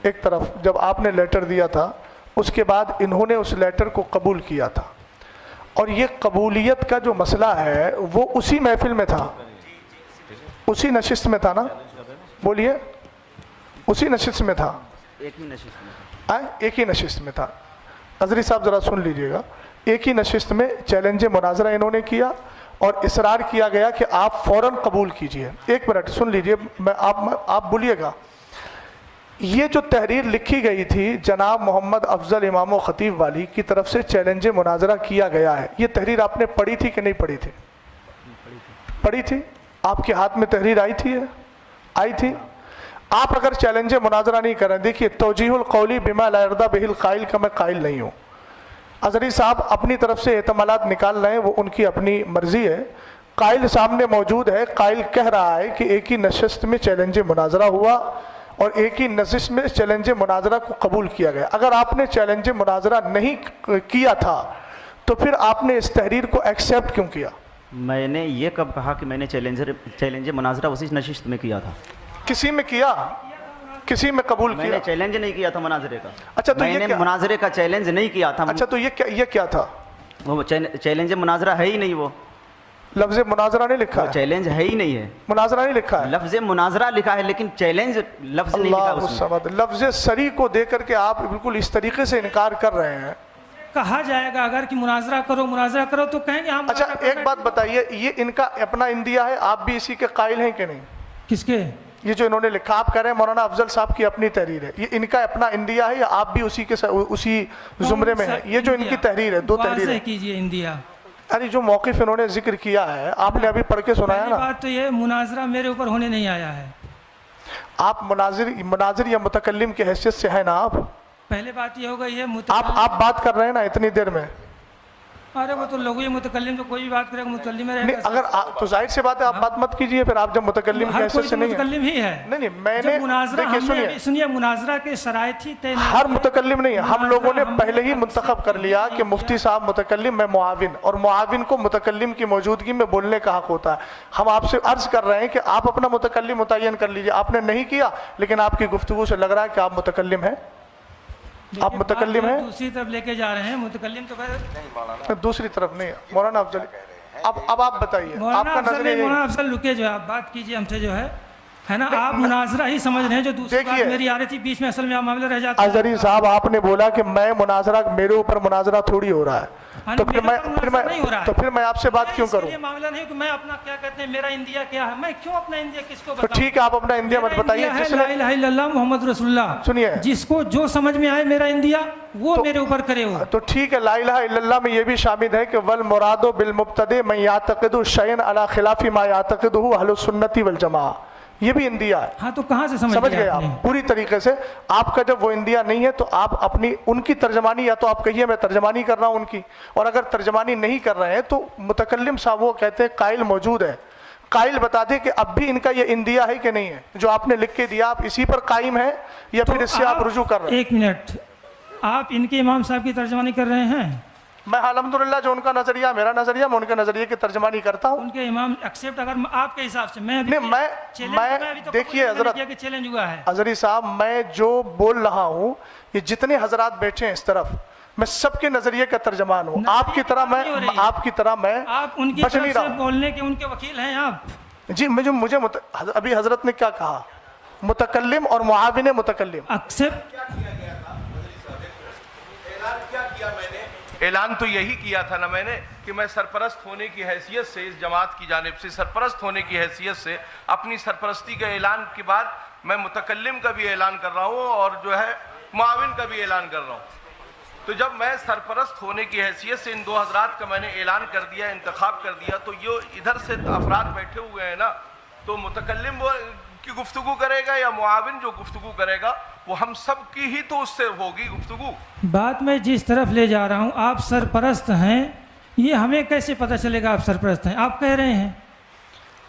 ایک طرف، جب آپ نے لیٹر دیا تھا اس کے بعد انہوں نے اس لیٹر کو قبول کیا تھا، اور یہ قبولیت کا جو مسئلہ ہے وہ اسی محفل میں تھا، اسی نشست میں تھا نا، بولیے اسی نشست میں تھا، ایک ہی نشست میں تھا. اظہری صاحب ذرا سن لیجئے گا، ایک ہی نشست میں چیلنج مناظرہ انہوں نے کیا اور اصرار کیا گیا کہ آپ فوراً قبول کیجئے. ایک منٹ سن لیجئے، آپ بولیے گا. یہ جو تحریر لکھی گئی تھی جناب محمد افضل امام و خطیب والی کی طرف سے چیلنج مناظرہ کیا گیا ہے، یہ تحریر آپ نے پڑھی تھی کہ نہیں پڑھی تھی؟ پڑھی تھی؟ آپ کے ہاتھ میں تحریر آئی تھی؟ آئی تھی؟ آپ اگر چیلنج مناظرہ نہیں کریں، دیکھیے توجیہ القولی بما لا یرضی بہ القائل کا میں قائل نہیں ہوں. اظہری صاحب اپنی طرف سے احتمالات نکال رہے ہیں، وہ ان کی اپنی مرضی ہے. قائل سامنے موجود ہے، قائل کہہ رہا ہے کہ ایک ہی نشست میں چیلنج مناظرہ ہوا اور ایک ہی نشست میں چیلنج مناظرہ کو قبول کیا گیا. اگر آپ نے چیلنج مناظرہ نہیں کیا تھا تو پھر آپ نے اس تحریر کو ایکسیپٹ کیوں کیا؟ میں نے یہ کب کہا کہ میں نے چیلنج مناظرہ اسی نشست میں کیا تھا؟ کسی میں کیا؟ کسی میں قبول میں کیا؟ نے چیلنج نہیں کیا تھا مناظرے کا. اچھا تو میں نے مناظرے کا چیلنج نہیں کیا تھا. اچھا تو یہ کیا تھا؟ وہ چیلنج مناظرہ ہے ہی نہیں، وہ لفظ مناظرہ نہیں لکھا ہے، چیلنج ہے ہی نہیں ہے، مناظرہ نہیں لکھا ہے. لفظ مناظرہ لکھا ہے لیکن چیلنج لفظ نہیں لکھا اللہ اس میں. الصمد، لفظ سری کو دے کر کے آپ بالکل اس طریقے سے انکار کر رہے ہیں. کہا جائے گا اگر کہ مناظرہ کرو تو کہیں گے ہم. اچھا ایک بات بتائیے، یہ ان کا اپنا اندیا ہے، آپ بھی اسی کے قائل ہیں کہ نہیں؟ کس کے؟ یہ جو انہوں نے لکھا، آپ کہہ رہے ہیں مولانا افضل صاحب کی اپنی تحریر ہے، یہ ان کا اپنا اندیا ہے یا آپ بھی اسی زمرے میں ہیں؟ یہ جو ان کی تحریر ہے، دو تحریر ہے. واضح کیجئے اندیا. ارے جو موقف انہوں نے ذکر کیا ہے آپ نے ابھی پڑھ کے سنایا پہلی نا. بات تو یہ مناظرہ میرے اوپر ہونے نہیں آیا ہے. آپ مناظر یا متکلم کی حیثیت سے ہیں نا آپ؟ پہلے بات یہ ہوگا یہ آپ بات کر رہے ہیں نا اتنی دیر میں. ارے وہ تو لوگ یہ متکلم تو کوئی بھی بات کرے گا متکلم میں رہے نہیں، گا. اگر تو ظاحر سی بات ہے آپ بات مت کیجئے پھر، آپ جب متکلم کی ہر حیثیت کوئی سے تو نہیں ہیں. متکلم ہی ہے. نہیں میں نے مناظرہ دیکھیے سنیے مناظرہ کے شرائط ہی طے نہیں. ہر متکلم نہیں ہے، ہم لوگوں نے پہلے ہی منتخب کر لیا کہ مفتی صاحب متکلم، میں معاون، اور معاون کو متکلم کی موجودگی میں بولنے کا حق ہوتا ہے. ہم آپ سے عرض کر رہے ہیں کہ آپ اپنا متکلم متعین کر لیجئے. آپ نے نہیں کیا، لیکن آپ کی گفتگو سے لگ رہا ہے کہ آپ متکلم ہیں. آپ متکلم ہیں. دوسری طرف لے کے جا رہے ہیں متکلم تو دوسری طرف نہیں مولانا افضل. اب آپ بتائیے، آپ کا نظریہ. مولانا افضل رکے، جو آپ بات کیجئے ہم سے جو ہے نا، آپ مناظرہ ہی سمجھ رہے ہیں. جو دوسری بات میری آ رہی تھی بیچ میں، اصل میں معاملہ رہ جاتا ہے. اظہری صاحب آپ نے بولا کہ میں مناظرہ، میرے اوپر مناظرہ تھوڑی ہو رہا ہے، تو پھر میں آپ سے بات کیوں کروں؟ یہ معاملہ نہیں کہ میں اپنا کیا کہتے ہیں میرا اندیا کیا ہے، میں کیوں اپنا اندیا کس کو تو بتاؤں؟ ٹھیک ہے آپ اپنا اندیا مت بتائیے. لا الہ الا اللہ محمد رسول اللہ. سنیے، جس کو جو سمجھ میں آئے میرا اندیا وہ میرے اوپر کرے ہو. تو ٹھیک ہے، لا الہ الا اللہ میں یہ بھی شامل ہے کہ والمراد بالمبتدع من یعتقد شیئا علی خلاف ما یعتقدہ اہل السنت والجماعہ، یہ بھی اندیا ہے. ہاں تو کہاں سے سمجھ گئے آپ پوری طریقے سے. آپ کا جب وہ اندیا نہیں ہے تو آپ اپنی ان کی ترجمانی، یا تو آپ کہیے میں ترجمانی کر رہا ہوں ان کی، اور اگر ترجمانی نہیں کر رہے ہیں تو متکلم صاحب وہ کہتے ہیں قائل موجود ہے، قائل بتا دے کہ اب بھی ان کا یہ اندیا ہے کہ نہیں ہے جو آپ نے لکھ کے دیا. آپ اسی پر قائم ہیں یا پھر اس سے آپ رجوع کر رہے ہیں؟ ایک منٹ، آپ ان کے امام صاحب کی ترجمانی کر رہے ہیں؟ میں الحمدللہ جو ان کا نظریہ میرا نظریہ، میں ان کے نظریے کی ترجمانی کرتا ہوں. ان کے امام ایکسیپٹ اگر آپ کے حساب سے میں دیکھیے حضرت چیلنج ہوا ہے. اظہری صاحب میں جو بول رہا ہوں، یہ جتنے حضرات بیٹھے ہیں اس طرف، میں سب کے نظریے کا ترجمان ہوں. آپ کی طرح میں آپ ان کی طرف سے بولنے کے ان کے وکیل ہیں آپ. جی مجھے ابھی حضرت نے کیا کہا؟ متکلم اور معاون متکلم. ایکسیپٹ اعلان تو یہی کیا تھا نا میں نے کہ میں سرپرست ہونے کی حیثیت سے، اس جماعت کی جانب سے سرپرست ہونے کی حیثیت سے اپنی سرپرستی کے اعلان کے بعد میں متکلم کا بھی اعلان کر رہا ہوں اور جو ہے معاون کا بھی اعلان کر رہا ہوں. تو جب میں سرپرست ہونے کی حیثیت سے ان دو حضرات کا میں نے اعلان کر دیا، انتخاب کر دیا، تو یہ ادھر سے افراد بیٹھے ہوئے ہیں نا، تو متکلم وہ کی گفتگو کرے گا یا معاون جو گفتگو کرے گا، وہ ہم سب کی ہی تو اس سے ہوگی گفتگو. بات میں جس طرف لے جا رہا ہوں، آپ سرپرست ہیں، یہ ہمیں کیسے پتہ چلے گا آپ سرپرست ہیں؟ آپ کہہ رہے ہیں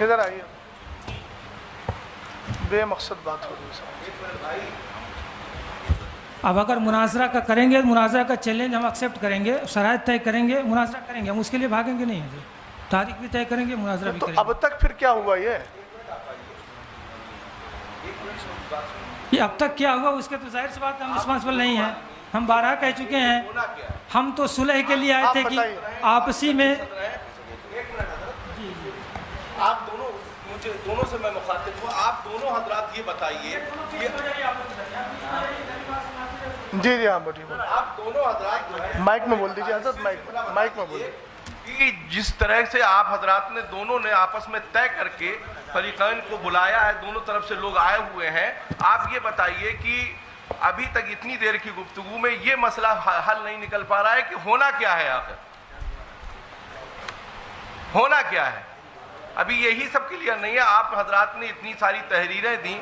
ادھر آئیے, بے مقصد بات ہو رہی ہے. اب اگر مناظرہ کا کریں گے, مناظرہ کا چیلنج ہم ایکسیپٹ کریں گے, شرائط طے کریں گے, مناظرہ کریں گے, ہم اس کے لیے بھاگیں گے نہیں. جی تاریخ بھی طے کریں گے, مناظرہ بھی تو کریں گے. اب تک پھر کیا ہوا یہ اب تک کیا ہوا اس کے تو ظاہر سی بات ہم رسپانسبل نہیں ہیں. ہم بارہا کہہ چکے ہیں, ہم تو صلح کے لیے آئے تھے کہ آپسی میں. آپ دونوں, مجھے دونوں سے میں مخاطب ہوں, آپ دونوں حضرات یہ بتائیے, جی جی ہاں بولیے, آپ دونوں حضرات مائک میں بول دیجیے حضرت, مائک میں بولیے. کہ جس طرح سے آپ حضرات نے دونوں نے آپس میں طے کر کے فریقین کو بلایا ہے, دونوں طرف سے لوگ آئے ہوئے ہیں, آپ یہ بتائیے کہ ابھی تک اتنی دیر کی گفتگو میں یہ مسئلہ حل نہیں نکل پا رہا ہے کہ ہونا کیا ہے, آخر ہونا کیا ہے. ابھی یہی سب کلیئر نہیں ہے. آپ حضرات نے اتنی ساری تحریریں دیں,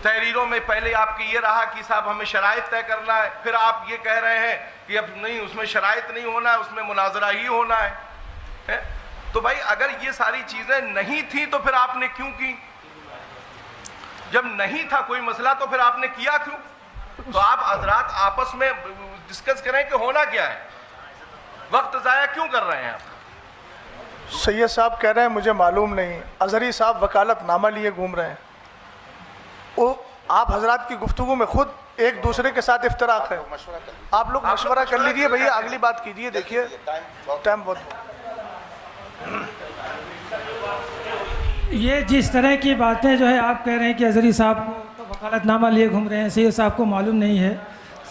تحریروں میں پہلے آپ کی یہ رہا کہ صاحب ہمیں شرائط طے کرنا ہے, پھر آپ یہ کہہ رہے ہیں کہ اب نہیں, اس میں شرائط نہیں ہونا ہے, اس میں مناظرہ ہی ہونا ہے. تو بھائی اگر یہ ساری چیزیں نہیں تھیں تو پھر آپ نے کیوں کی؟ جب نہیں تھا کوئی مسئلہ تو پھر آپ نے کیا کیوں؟ تو آپ حضرات آپس میں ڈسکس کریں کہ ہونا کیا ہے, وقت ضائع کیوں کر رہے ہیں آپ؟ سید صاحب کہہ رہے ہیں مجھے معلوم نہیں, اظہری صاحب وکالت نامہ لیے گھوم رہے ہیں. وہ آپ حضرات کی گفتگو میں خود ایک دوسرے کے ساتھ افتراق ہے. آپ لوگ مشورہ کر لیجئے بھیا, اگلی بات کیجئے. دیکھیے ٹائم بہت یہ جس طرح کی باتیں جو ہے آپ کہہ رہے ہیں کہ اظہری صاحب کو وکالت نامہ لیے گھوم رہے ہیں, سید صاحب کو معلوم نہیں ہے.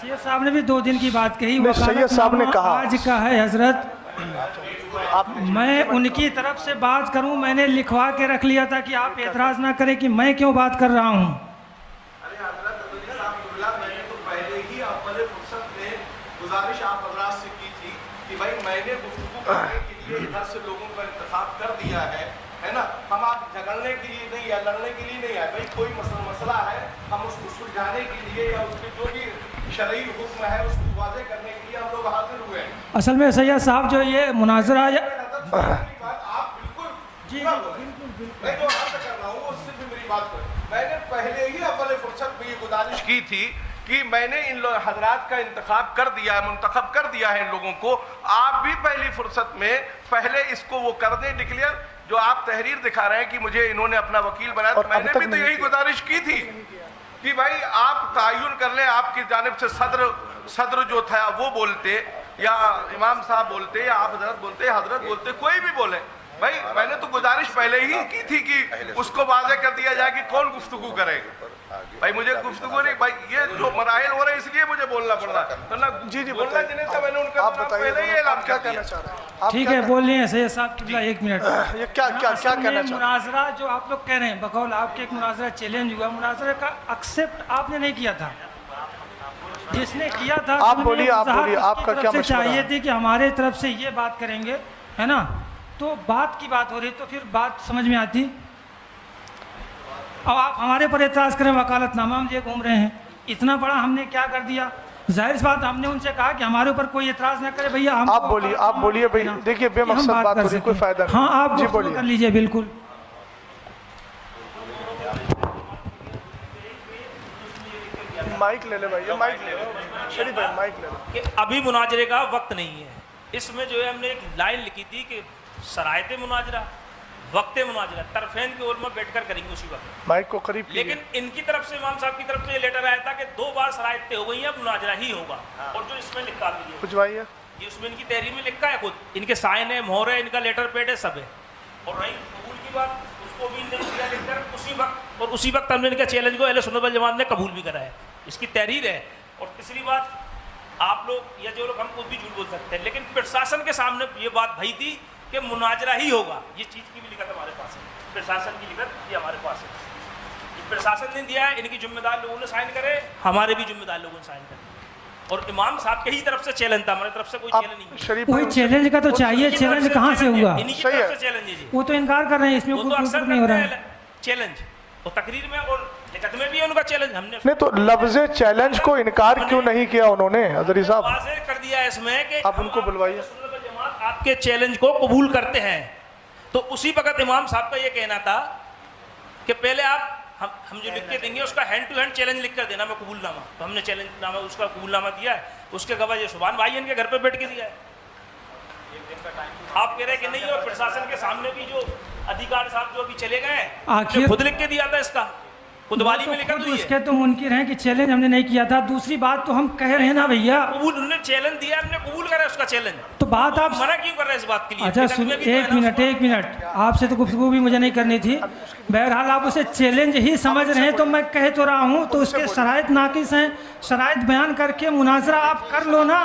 سید صاحب نے بھی 2 دن کی بات کہی, سید صاحب نے کہا آج کا ہے حضرت. میں ان کی طرف سے بات کروں, میں نے لکھوا کے رکھ لیا تھا کہ آپ اعتراض نہ کریں کہ میں کیوں بات کر رہا ہوں. میں نے تو پہلے ہی اول فرصت میں گزارش آپ حضرات سے کی تھی کہ بھائی میں نے گفتگو کرنے کے لیے ادھر سے لوگوں کا انتخاب کر دیا ہے نا, ہم آپ جھگڑنے کے لیے نہیں یا لڑنے کے لیے نہیں آئے. بھائی کوئی مسئلہ ہے, ہم اس کو سلجھانے کے لیے یا اس کے جو بھی شرعی حکم ہے اس کو واضح کرنے کے لیے ہم لوگ حاضر ہوئے ہیں. اصل میں سید صاحب جو یہ مناظرہ آپ بالکل جی میں جو عرض کر رہا ہوں اس سے بھی میری بات کریں. میں نے پہلے ہی اول فرصت میں یہ گزارش کی تھی کہ میں نے ان حضرات کا انتخاب کر دیا ہے, منتخب کر دیا ہے ان لوگوں کو. آپ بھی پہلی فرصت میں پہلے اس کو وہ کر دیں ڈکلیئر. جو آپ تحریر دکھا رہے ہیں کہ مجھے انہوں نے اپنا وکیل بنایا, تو میں نے بھی تو یہی گزارش کی تھی کہ بھائی آپ تعین کر لیں. آپ کی جانب سے صدر جو تھا وہ بولتے, یا امام صاحب بولتے, یا آپ حضرت بولتے, کوئی بھی بولے. بھائی میں نے تو گزارش پہلے ہی کی تھی کہ اس کو واضح کر دیا جائے کہ کون گفتگو کرے گا. بھائی مجھے گفتگو نہیں, بھائی یہ جو مراحل ہو رہے ہیں اس لیے مجھے بولنا پڑ رہا ہے. جی جی بولنا جنہیں تھا میں نے ان کا پہلے ہی اعلان کیا کر دیا. کہنا چاہ رہے ہیں؟ ٹھیک ہے بول رہے ہیں سید صاحب قبلہ, 1 منٹ. یہ کیا کہنا چاہ رہے ہیں؟ مناظرہ جو آپ لوگ کہہ رہے ہیں بقول آپ کے ایک مناظرہ چیلنج ہوا, مناظرہ کا ایکسیپٹ آپ نے نہیں کیا تھا. جس نے کیا تھا آپ بولیے, آپ کا کیا مشورہ چاہیے ہے؟ تھی کہ ہمارے طرف سے یہ بات کریں گے, ہے نا, تو بات کی بات ہو رہی تو پھر بات سمجھ میں آتی. اب آپ ہمارے پر اعتراض کریں, وکالت نامہ ہم لیے گھوم رہے ہیں, اتنا بڑا ہم نے کیا کر دیا. ظاہر سی بات ہم نے ان سے کہا کہ ہمارے اوپر کوئی اعتراض نہ کرے بھیا. آپ بولیے بھائی, دیکھیے بے مقصد بات ہو رہی, کوئی فائدہ نہیں. ہاں آپ جی گفتگو بولیے. کر لیجئے. بالکل مائک لے لے بھائی, مائک لے لے شریف بھائی, مائک لے لے. کہ ابھی مناظرے کا وقت نہیں ہے. اس میں جو ہے ہم نے ایک لائن لکھی تھی کہ شرائط مناظرہ, وقت مناظرہ طرفین کے علماء بیٹھ کر کریں گے اسی وقت. مائک کو قریب کیجیے. لیکن ان کی طرف سے, امام صاحب کی طرف سے یہ لیٹر آیا تھا کہ 2 بار شرائط طے ہو گئی ہیں, اب مناظرہ ہی ہوگا. اور جو اس میں لکھا بھی ہے, پوچھوائیے. یہ اس میں ان کی تحریر میں لکھا ہے, خود ان کے سائن ہے, مہر ہے, ان کا لیٹر پیڈ ہے, سب ہے. اور رہی قبول کی بات, اس کو بھی نہیں کیا لکھ کر اسی وقت, اور اسی وقت ہم نے ان کا چیلنج کو اہل سنت والجماعت نے قبول بھی کرا ہے. اس کی تحریر ہے. اور تیسری بات, آپ لوگ یا جو لوگ ہم خود بھی جھوٹ بول سکتے ہیں, لیکن پرشاسن کے سامنے یہ بات بھئی تھی کہ مناظرہ ہی ہوگا. یہ چیز کی بھی لکھت ہمارے پاس ہے, پرشاسن کی لکھت یہ ہمارے پاس ہے. یہ پرشاسن نے دیا ہے, ان کی ذمہ دار لوگوں نے سائن کرے, ہمارے بھی ذمہ دار لوگوں نے سائن کرے. اور امام صاحب کے ہی طرف سے چیلنج تھا, ہمارے طرف سے کوئی چیلنج نہیں ہے. شریف وہی چیلنج کا تو چاہیے, چیلنج کہاں سے ہوا؟ انہی کی طرف سے چیلنج ہے جی. وہ تو انکار کر رہے ہیں, اس میں وہ تو کوئی اکثر نہیں ہو رہا کرتے ہے. ہیں چیلنج, اور تقریر میں اور لکھت میں بھی ہے ان کا چیلنج. ہم نے نہیں تو لفظ چیلنج کو انکار کیوں نہیں کیا انہوں نے اظہری صاحب؟ واضح کر دیا اس میں کہ آپ ان کو بلوائیے. جماعت آپ کے چیلنج کو قبول کرتے ہیں. تو اسی وقت امام صاحب کا یہ کہنا تھا کہ پہلے آپ ہم جو لکھ کے دیں گے اس کا ہینڈ ٹو ہینڈ چیلنج لکھ کر دینا میں قبول نامہ. تو ہم نے چیلنج نامہ اس کا قبول نامہ دیا ہے. اس کے گواہ یہ سبحان بھائی ان کے گھر پہ بیٹھ کے دیا ہے. آپ کہہ رہے کہ نہیں, اور پرشاسن کے سامنے بھی جو ادھیکار صاحب جو ابھی چلے گئے ہیں خود لکھ کے دیا تھا, اس کا خودوالی میں لکھا. تو اس کے تو منکر ہیں کہ چیلنج ہم نے نہیں کیا تھا. دوسری بات تو ہم کہہ رہے ہیں نا بھیا, قبول انہوں نے چیلنج دیا, ہم نے قبول کرا اس کا چیلنج. تو بات آپ منع کیوں کر رہے ہیں اس بات کے لیے؟ اچھا ایک منٹ آپ سے تو گفتگو بھی مجھے نہیں کرنی تھی. بہرحال آپ اسے چیلنج ہی سمجھ رہے ہیں تو میں کہہ تو رہا ہوں, تو اس کے شرائط ناقص ہیں. شرائط بیان کر کے مناظرہ آپ کر لو نا.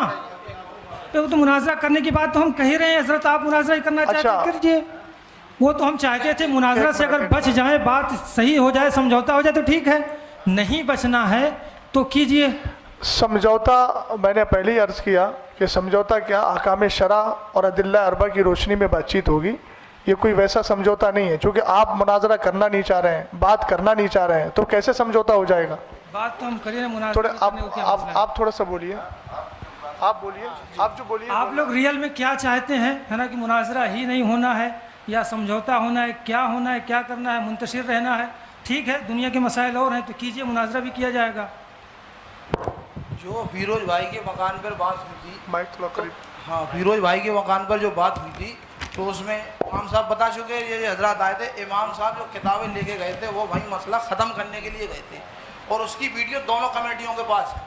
تو مناظرہ کرنے کی بات تو ہم کہہ رہے ہیں حضرت, آپ مناظرہ کرنا چاہتے ہیں کریے. وہ تو ہم چاہتے تھے مناظرہ سے اگر بچ جائے, بات صحیح ہو جائے, سمجھوتا ہو جائے تو ٹھیک ہے, نہیں بچنا ہے تو کیجئے. سمجھوتا میں نے پہلے ہی عرض کیا کہ سمجھوتا کیا احکام شرع اور ادلہ اربع کی روشنی میں بات چیت ہوگی. یہ کوئی ویسا سمجھوتا نہیں ہے. چونکہ آپ مناظرہ کرنا نہیں چاہ رہے ہیں, بات کرنا نہیں چاہ رہے ہیں, تو کیسے سمجھوتا ہو جائے گا؟ بات تو ہم کریں مناظرہ. تھوڑے آپ تھوڑا سا بولیے, آپ بولیے, آپ جو بولیے. آپ لوگ ریئل میں کیا چاہتے ہیں, ہے نا, کہ مناظرہ ہی نہیں ہونا ہے یا سمجھوتا ہونا ہے, کیا ہونا ہے, کیا کرنا ہے, منتشر رہنا ہے؟ ٹھیک ہے, دنیا کے مسائل اور ہیں تو کیجئے, مناظرہ بھی کیا جائے گا. جو فیروز بھائی کے مکان پر بات ہوئی تھی, مائک تھوڑا قریب. ہاں, فیروز بھائی کے مکان پر جو بات ہوئی تھی تو اس میں امام صاحب بتا چکے, یہ حضرات آئے تھے. امام صاحب جو کتابیں لے کے گئے تھے وہ بھائی مسئلہ ختم کرنے کے لیے گئے تھے, اور اس کی ویڈیو دونوں کمیٹیوں کے پاس ہے.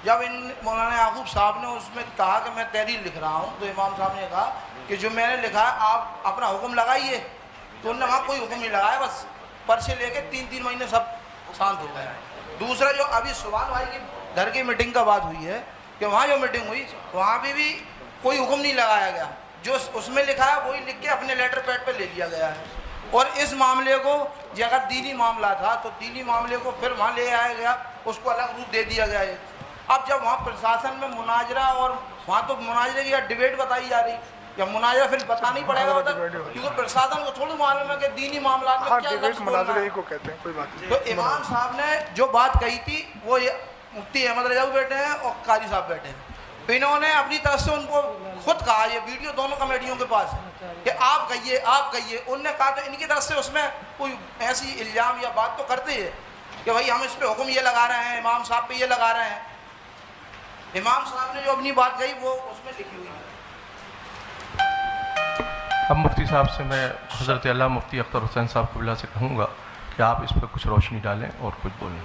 جب مولانا یعقوب صاحب نے اس میں کہا کہ میں تحریر لکھ رہا ہوں, تو امام صاحب نے کہا کہ جو میں نے لکھا ہے آپ اپنا حکم لگائیے. تو انہوں نے وہاں کوئی حکم نہیں لگایا, بس پرچے لے کے 3 مہینے سب شانت ہو گئے. دوسرا جو ابھی سبحان بھائی کی گھر کی میٹنگ کا بات ہوئی ہے کہ وہاں جو میٹنگ ہوئی وہاں بھی کوئی حکم نہیں لگایا گیا. جو اس میں لکھا ہے وہی لکھ کے اپنے لیٹر پیڈ پہ لے لیا گیا ہے. اور اس معاملے کو جو اگر دینی معاملہ تھا تو دینی معاملے کو پھر وہاں لے آیا گیا, اس کو الگ روپ دے دیا گیا ہے. اب جب وہاں پرشاسن میں مناظرہ, اور وہاں تو مناظرے کی ڈیبیٹ بتائی جا رہی, یا مناظرہ پھر بتانا ہی پڑے گا کیونکہ پرشاسن کو تھوڑی معلوم ہے کہ دینی معاملات میں کیا لفظ بولنا ہے. تو امام صاحب نے جو بات کہی تھی وہ مفتی احمد رجاوی بیٹھے ہیں اور قاضی صاحب بیٹھے ہیں, انہوں نے اپنی طرف سے ان کو خود کہا, یہ ویڈیو دونوں کمیٹیوں کے پاس ہے, کہ آپ کہیے آپ کہیے. انہوں نے کہا تو ان کی طرف سے اس میں کوئی ایسی الزام یا بات تو کرتے ہیں کہ بھائی ہم اس پہ حکم یہ لگا رہے ہیں, امام صاحب پہ یہ لگا رہے ہیں. امام صاحب نے جو اپنی بات کہی وہ اس میں لکھی ہوئی ہے. اب مفتی صاحب سے میں حضرت علامہ مفتی اختر حسین صاحب قبلہ سے کہوں گا کہ آپ اس پہ کچھ روشنی ڈالیں اور کچھ بولیں.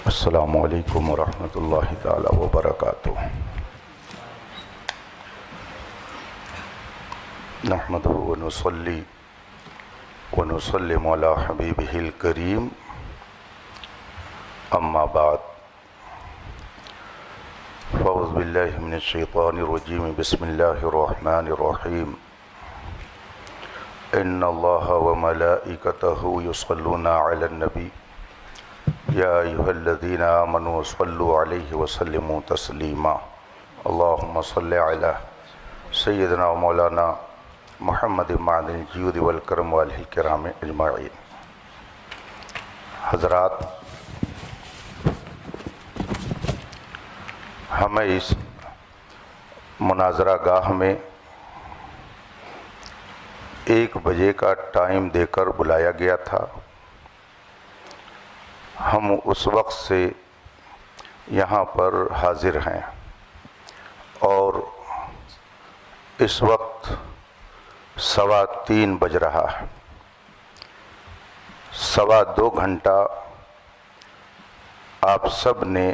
السلام علیکم ورحمۃ اللہ تعالی وبرکاتہ. نحمدہ ونصلی ونسلم علی حبیبہ الکریم, اما بعد, فاعوذ باللہ من الشیطان الرجیم, بسم اللہ الرحمن الرحیم. ان اللہ وملائکتہ یصلون علی النبی یا ایھا الذین آمنوا صلوا علیہ وسلموا تسلیما. اللہم صل علی سیدنا و مولانا محمد معدن الجود والکرم والہ الکرام اجمعین. حضرات, ہمیں اس مناظرہ گاہ میں 1 بجے کا ٹائم دے کر بلایا گیا تھا. ہم اس وقت سے یہاں پر حاضر ہیں اور اس وقت 3:15 بج رہا ہے. 2.25 گھنٹہ آپ سب نے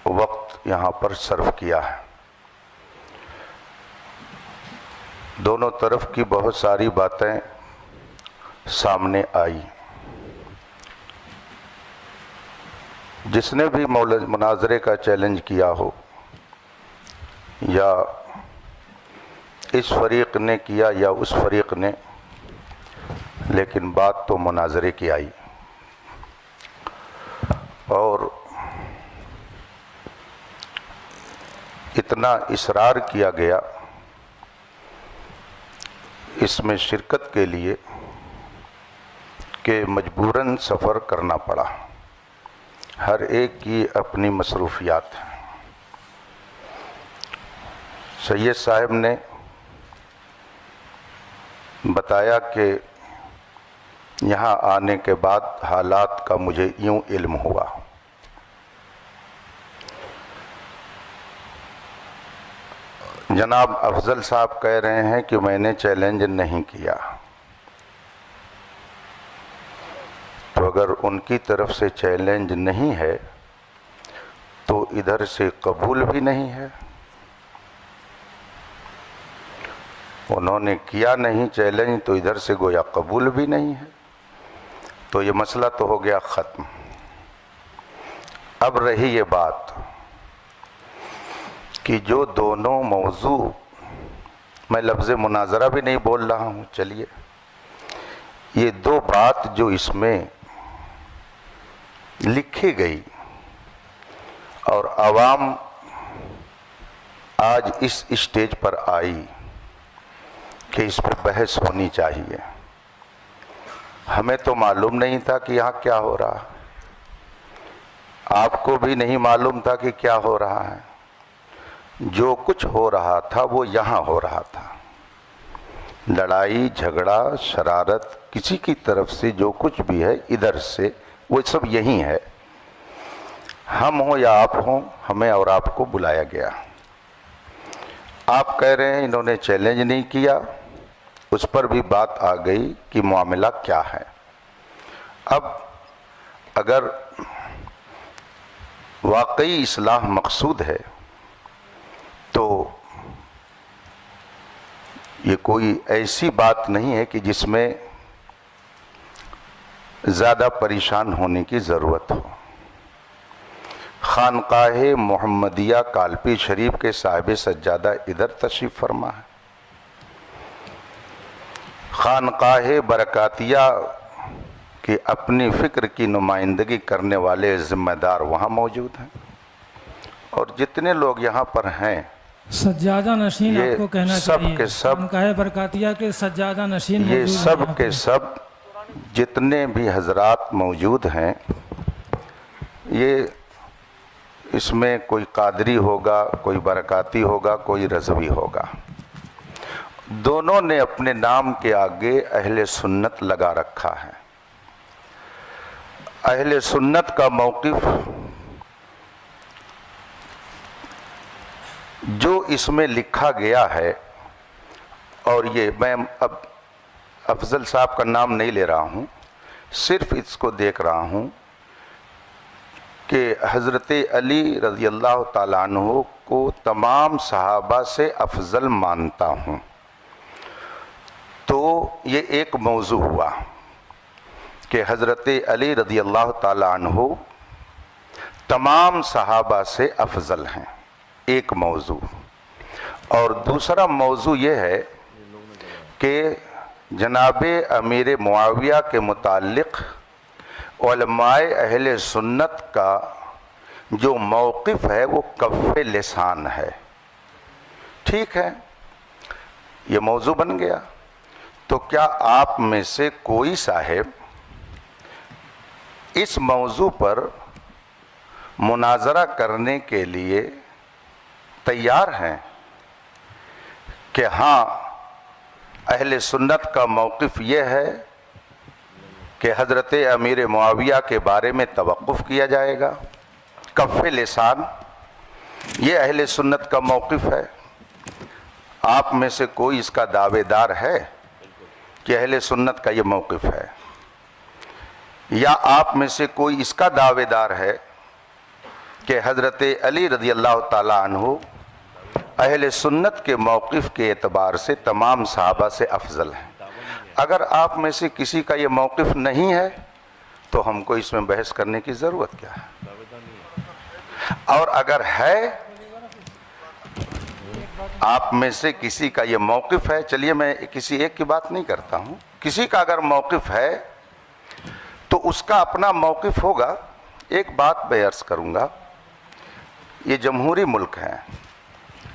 وقت یہاں پر صرف کیا ہے. دونوں طرف کی بہت ساری باتیں سامنے آئی. جس نے بھی مناظرے کا چیلنج کیا ہو, یا اس فریق نے کیا یا اس فریق نے, لیکن بات تو مناظرے کی آئی. اور اتنا اصرار کیا گیا اس میں شرکت کے لیے کہ مجبوراً سفر کرنا پڑا. ہر ایک کی اپنی مصروفیات ہیں. سید صاحب نے بتایا کہ یہاں آنے کے بعد حالات کا مجھے یوں علم ہوا. جناب افضل صاحب کہہ رہے ہیں کہ میں نے چیلنج نہیں کیا، تو اگر ان کی طرف سے چیلنج نہیں ہے تو ادھر سے قبول بھی نہیں ہے. انہوں نے کیا نہیں چیلنج تو ادھر سے گویا قبول بھی نہیں ہے، تو یہ مسئلہ تو ہو گیا ختم. اب رہی یہ بات کہ جو دونوں موضوع، میں لفظ مناظرہ بھی نہیں بول رہا ہوں، چلیے یہ دو بات جو اس میں لکھی گئی اور عوام آج اس اسٹیج پر آئی کہ اس پر بحث ہونی چاہیے. ہمیں تو معلوم نہیں تھا کہ یہاں کیا ہو رہا، آپ کو بھی نہیں معلوم تھا کہ کیا ہو رہا ہے. جو کچھ ہو رہا تھا وہ یہاں ہو رہا تھا. لڑائی جھگڑا شرارت کسی کی طرف سے جو کچھ بھی ہے ادھر سے وہ سب یہی ہے. ہم ہوں یا آپ ہوں، ہمیں اور آپ کو بلایا گیا. آپ کہہ رہے ہیں انہوں نے چیلنج نہیں کیا، اس پر بھی بات آ گئی کہ معاملہ کیا ہے. اب اگر واقعی اصلاح مقصود ہے تو یہ کوئی ایسی بات نہیں ہے کہ جس میں زیادہ پریشان ہونے کی ضرورت ہو. خانقاہ محمدیہ کالپی شریف کے صاحب سجادہ ادھر تشریف فرما ہے. خانقاہ برکاتیہ کی اپنی فکر کی نمائندگی کرنے والے ذمہ دار وہاں موجود ہیں، اور جتنے لوگ یہاں پر ہیں سجادہ نشین یہ آپ کو کہنا سب چاہیے. کے سب خانقاہ برکاتیہ کے سجادہ نشین یہ موجود ہیں سب یہاں کے پہ. سب جتنے بھی حضرات موجود ہیں، یہ اس میں کوئی قادری ہوگا، کوئی برکاتی ہوگا، کوئی رضوی ہوگا. دونوں نے اپنے نام کے آگے اہل سنت لگا رکھا ہے. اہل سنت کا موقف جو اس میں لکھا گیا ہے، اور یہ میں اب افضل صاحب کا نام نہیں لے رہا ہوں، صرف اس کو دیکھ رہا ہوں کہ حضرت علی رضی اللہ تعالیٰ عنہ کو تمام صحابہ سے افضل مانتا ہوں. تو یہ ایک موضوع ہوا کہ حضرت علی رضی اللہ تعالیٰ عنہ تمام صحابہ سے افضل ہیں، ایک موضوع. اور دوسرا موضوع یہ ہے کہ جناب امیر معاویہ کے متعلق علماء اہل سنت کا جو موقف ہے وہ کف لسان ہے. ٹھیک ہے، یہ موضوع بن گیا. تو کیا آپ میں سے کوئی صاحب اس موضوع پر مناظرہ کرنے کے لیے تیار ہیں کہ ہاں اہل سنت کا موقف یہ ہے کہ حضرت امیر معاویہ کے بارے میں توقف کیا جائے گا؟ کف لسان یہ اہل سنت کا موقف ہے. آپ میں سے کوئی اس کا دعوے دار ہے کہ اہل سنت کا یہ موقف ہے؟ یا آپ میں سے کوئی اس کا دعوے دار ہے کہ حضرت علی رضی اللہ تعالیٰ عنہ اہل سنت کے موقف کے اعتبار سے تمام صحابہ سے افضل ہیں؟ اگر آپ میں سے کسی کا یہ موقف نہیں ہے تو ہم کو اس میں بحث کرنے کی ضرورت کیا ہے؟ اور اگر ہے آپ میں سے کسی کا یہ موقف ہے، چلیے میں کسی ایک کی بات نہیں کرتا ہوں، کسی کا اگر موقف ہے تو اس کا اپنا موقف ہوگا. ایک بات میں عرض کروں گا، یہ جمہوری ملک ہے،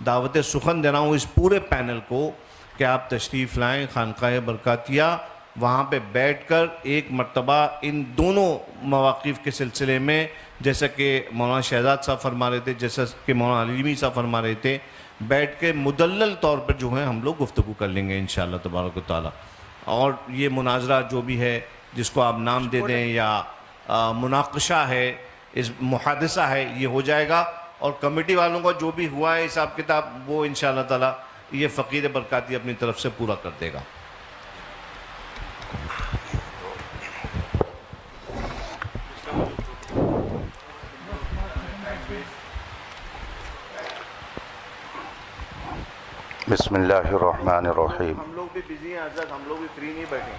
دعوت سخن دے رہا ہوں اس پورے پینل کو کہ آپ تشریف لائیں خانقاہ برکاتیہ، وہاں پہ بیٹھ کر ایک مرتبہ ان دونوں مواقف کے سلسلے میں، جیسا کہ مولانا شہزاد صاحب فرما رہے تھے، جیسا کہ مولانا علیمی صاحب فرما رہے تھے، بیٹھ کے مدلل طور پر جو ہے ہم لوگ گفتگو کر لیں گے انشاءاللہ تبارک و تعالیٰ. اور یہ مناظرہ جو بھی ہے جس کو آپ نام دے دیں یا مناقشہ ہے، اس محادثہ ہے، یہ ہو جائے گا. اور کمیٹی والوں کا جو بھی ہوا ہے حساب کتاب وہ انشاءاللہ تعالیٰ یہ فقیر برکاتی اپنی طرف سے پورا کر دے گا. بسم اللہ الرحمن الرحیم. ہم لوگ بھی بزی ہیں حضرت، ہم لوگ بھی فری نہیں بیٹھے.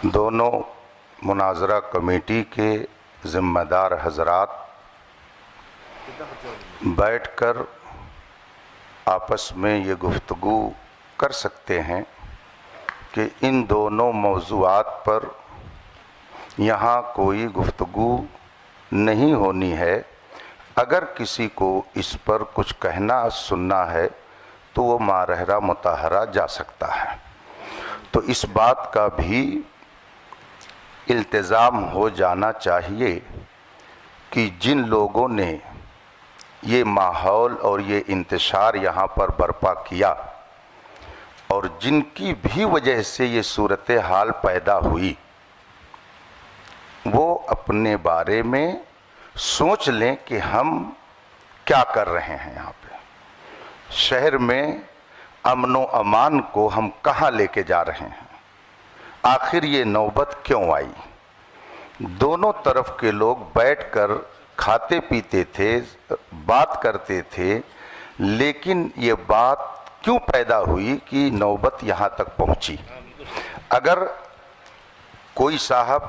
دونوں مناظرہ کمیٹی کے ذمہ دار حضرات بیٹھ کر آپس میں یہ گفتگو کر سکتے ہیں کہ ان دونوں موضوعات پر یہاں کوئی گفتگو نہیں ہونی ہے. اگر کسی کو اس پر کچھ کہنا سننا ہے تو وہ مارحرہ مطہرہ جا سکتا ہے. تو اس بات کا بھی التزام ہو جانا چاہیے کہ جن لوگوں نے یہ ماحول اور یہ انتشار یہاں پر برپا کیا اور جن کی بھی وجہ سے یہ صورتحال پیدا ہوئی، وہ اپنے بارے میں سوچ لیں کہ ہم کیا کر رہے ہیں. یہاں پہ شہر میں امن و امان کو ہم کہاں لے کے جا رہے ہیں؟ آخر یہ نوبت کیوں آئی؟ دونوں طرف کے لوگ بیٹھ کر کھاتے پیتے تھے، بات کرتے تھے، لیکن یہ بات کیوں پیدا ہوئی کہ نوبت یہاں تک پہنچی؟ اگر کوئی صاحب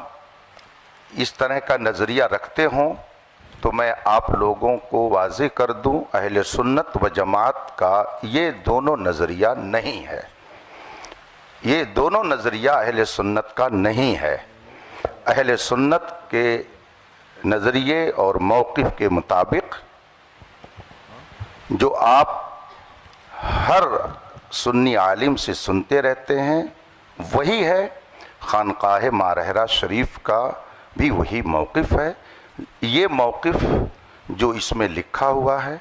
اس طرح کا نظریہ رکھتے ہوں تو میں آپ لوگوں کو واضح کر دوں، اہل سنت و جماعت کا یہ دونوں نظریہ نہیں ہے. یہ دونوں نظریہ اہل سنت کا نہیں ہے. اہل سنت کے نظریے اور موقف کے مطابق جو آپ ہر سنی عالم سے سنتے رہتے ہیں وہی ہے. خانقاہ مارحرہ شریف کا بھی وہی موقف ہے. یہ موقف جو اس میں لکھا ہوا ہے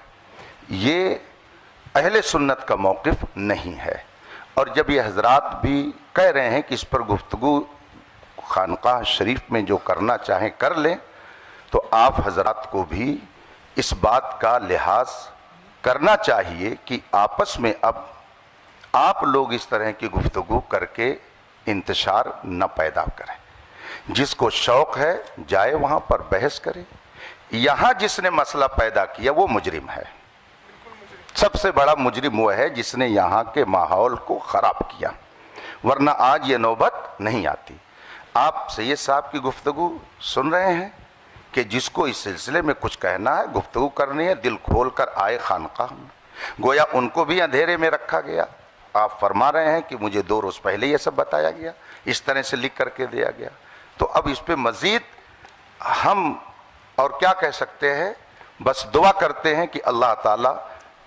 یہ اہل سنت کا موقف نہیں ہے. اور جب یہ حضرات بھی کہہ رہے ہیں کہ اس پر گفتگو خانقاہ شریف میں جو کرنا چاہیں کر لیں، تو آپ حضرات کو بھی اس بات کا لحاظ کرنا چاہیے کہ آپس میں اب آپ لوگ اس طرح کی گفتگو کر کے انتشار نہ پیدا کریں. جس کو شوق ہے جائے وہاں پر بحث کرے. یہاں جس نے مسئلہ پیدا کیا وہ مجرم ہے. سب سے بڑا مجرم وہ ہے جس نے یہاں کے ماحول کو خراب کیا، ورنہ آج یہ نوبت نہیں آتی. آپ سید صاحب کی گفتگو سن رہے ہیں کہ جس کو اس سلسلے میں کچھ کہنا ہے، گفتگو کرنی ہے، دل کھول کر آئے خانقاہ میں. گویا ان کو بھی اندھیرے میں رکھا گیا. آپ فرما رہے ہیں کہ مجھے 2 روز پہلے یہ سب بتایا گیا، اس طرح سے لکھ کر کے دیا گیا. تو اب اس پہ مزید ہم اور کیا کہہ سکتے ہیں؟ بس دعا کرتے ہیں کہ اللہ تعالیٰ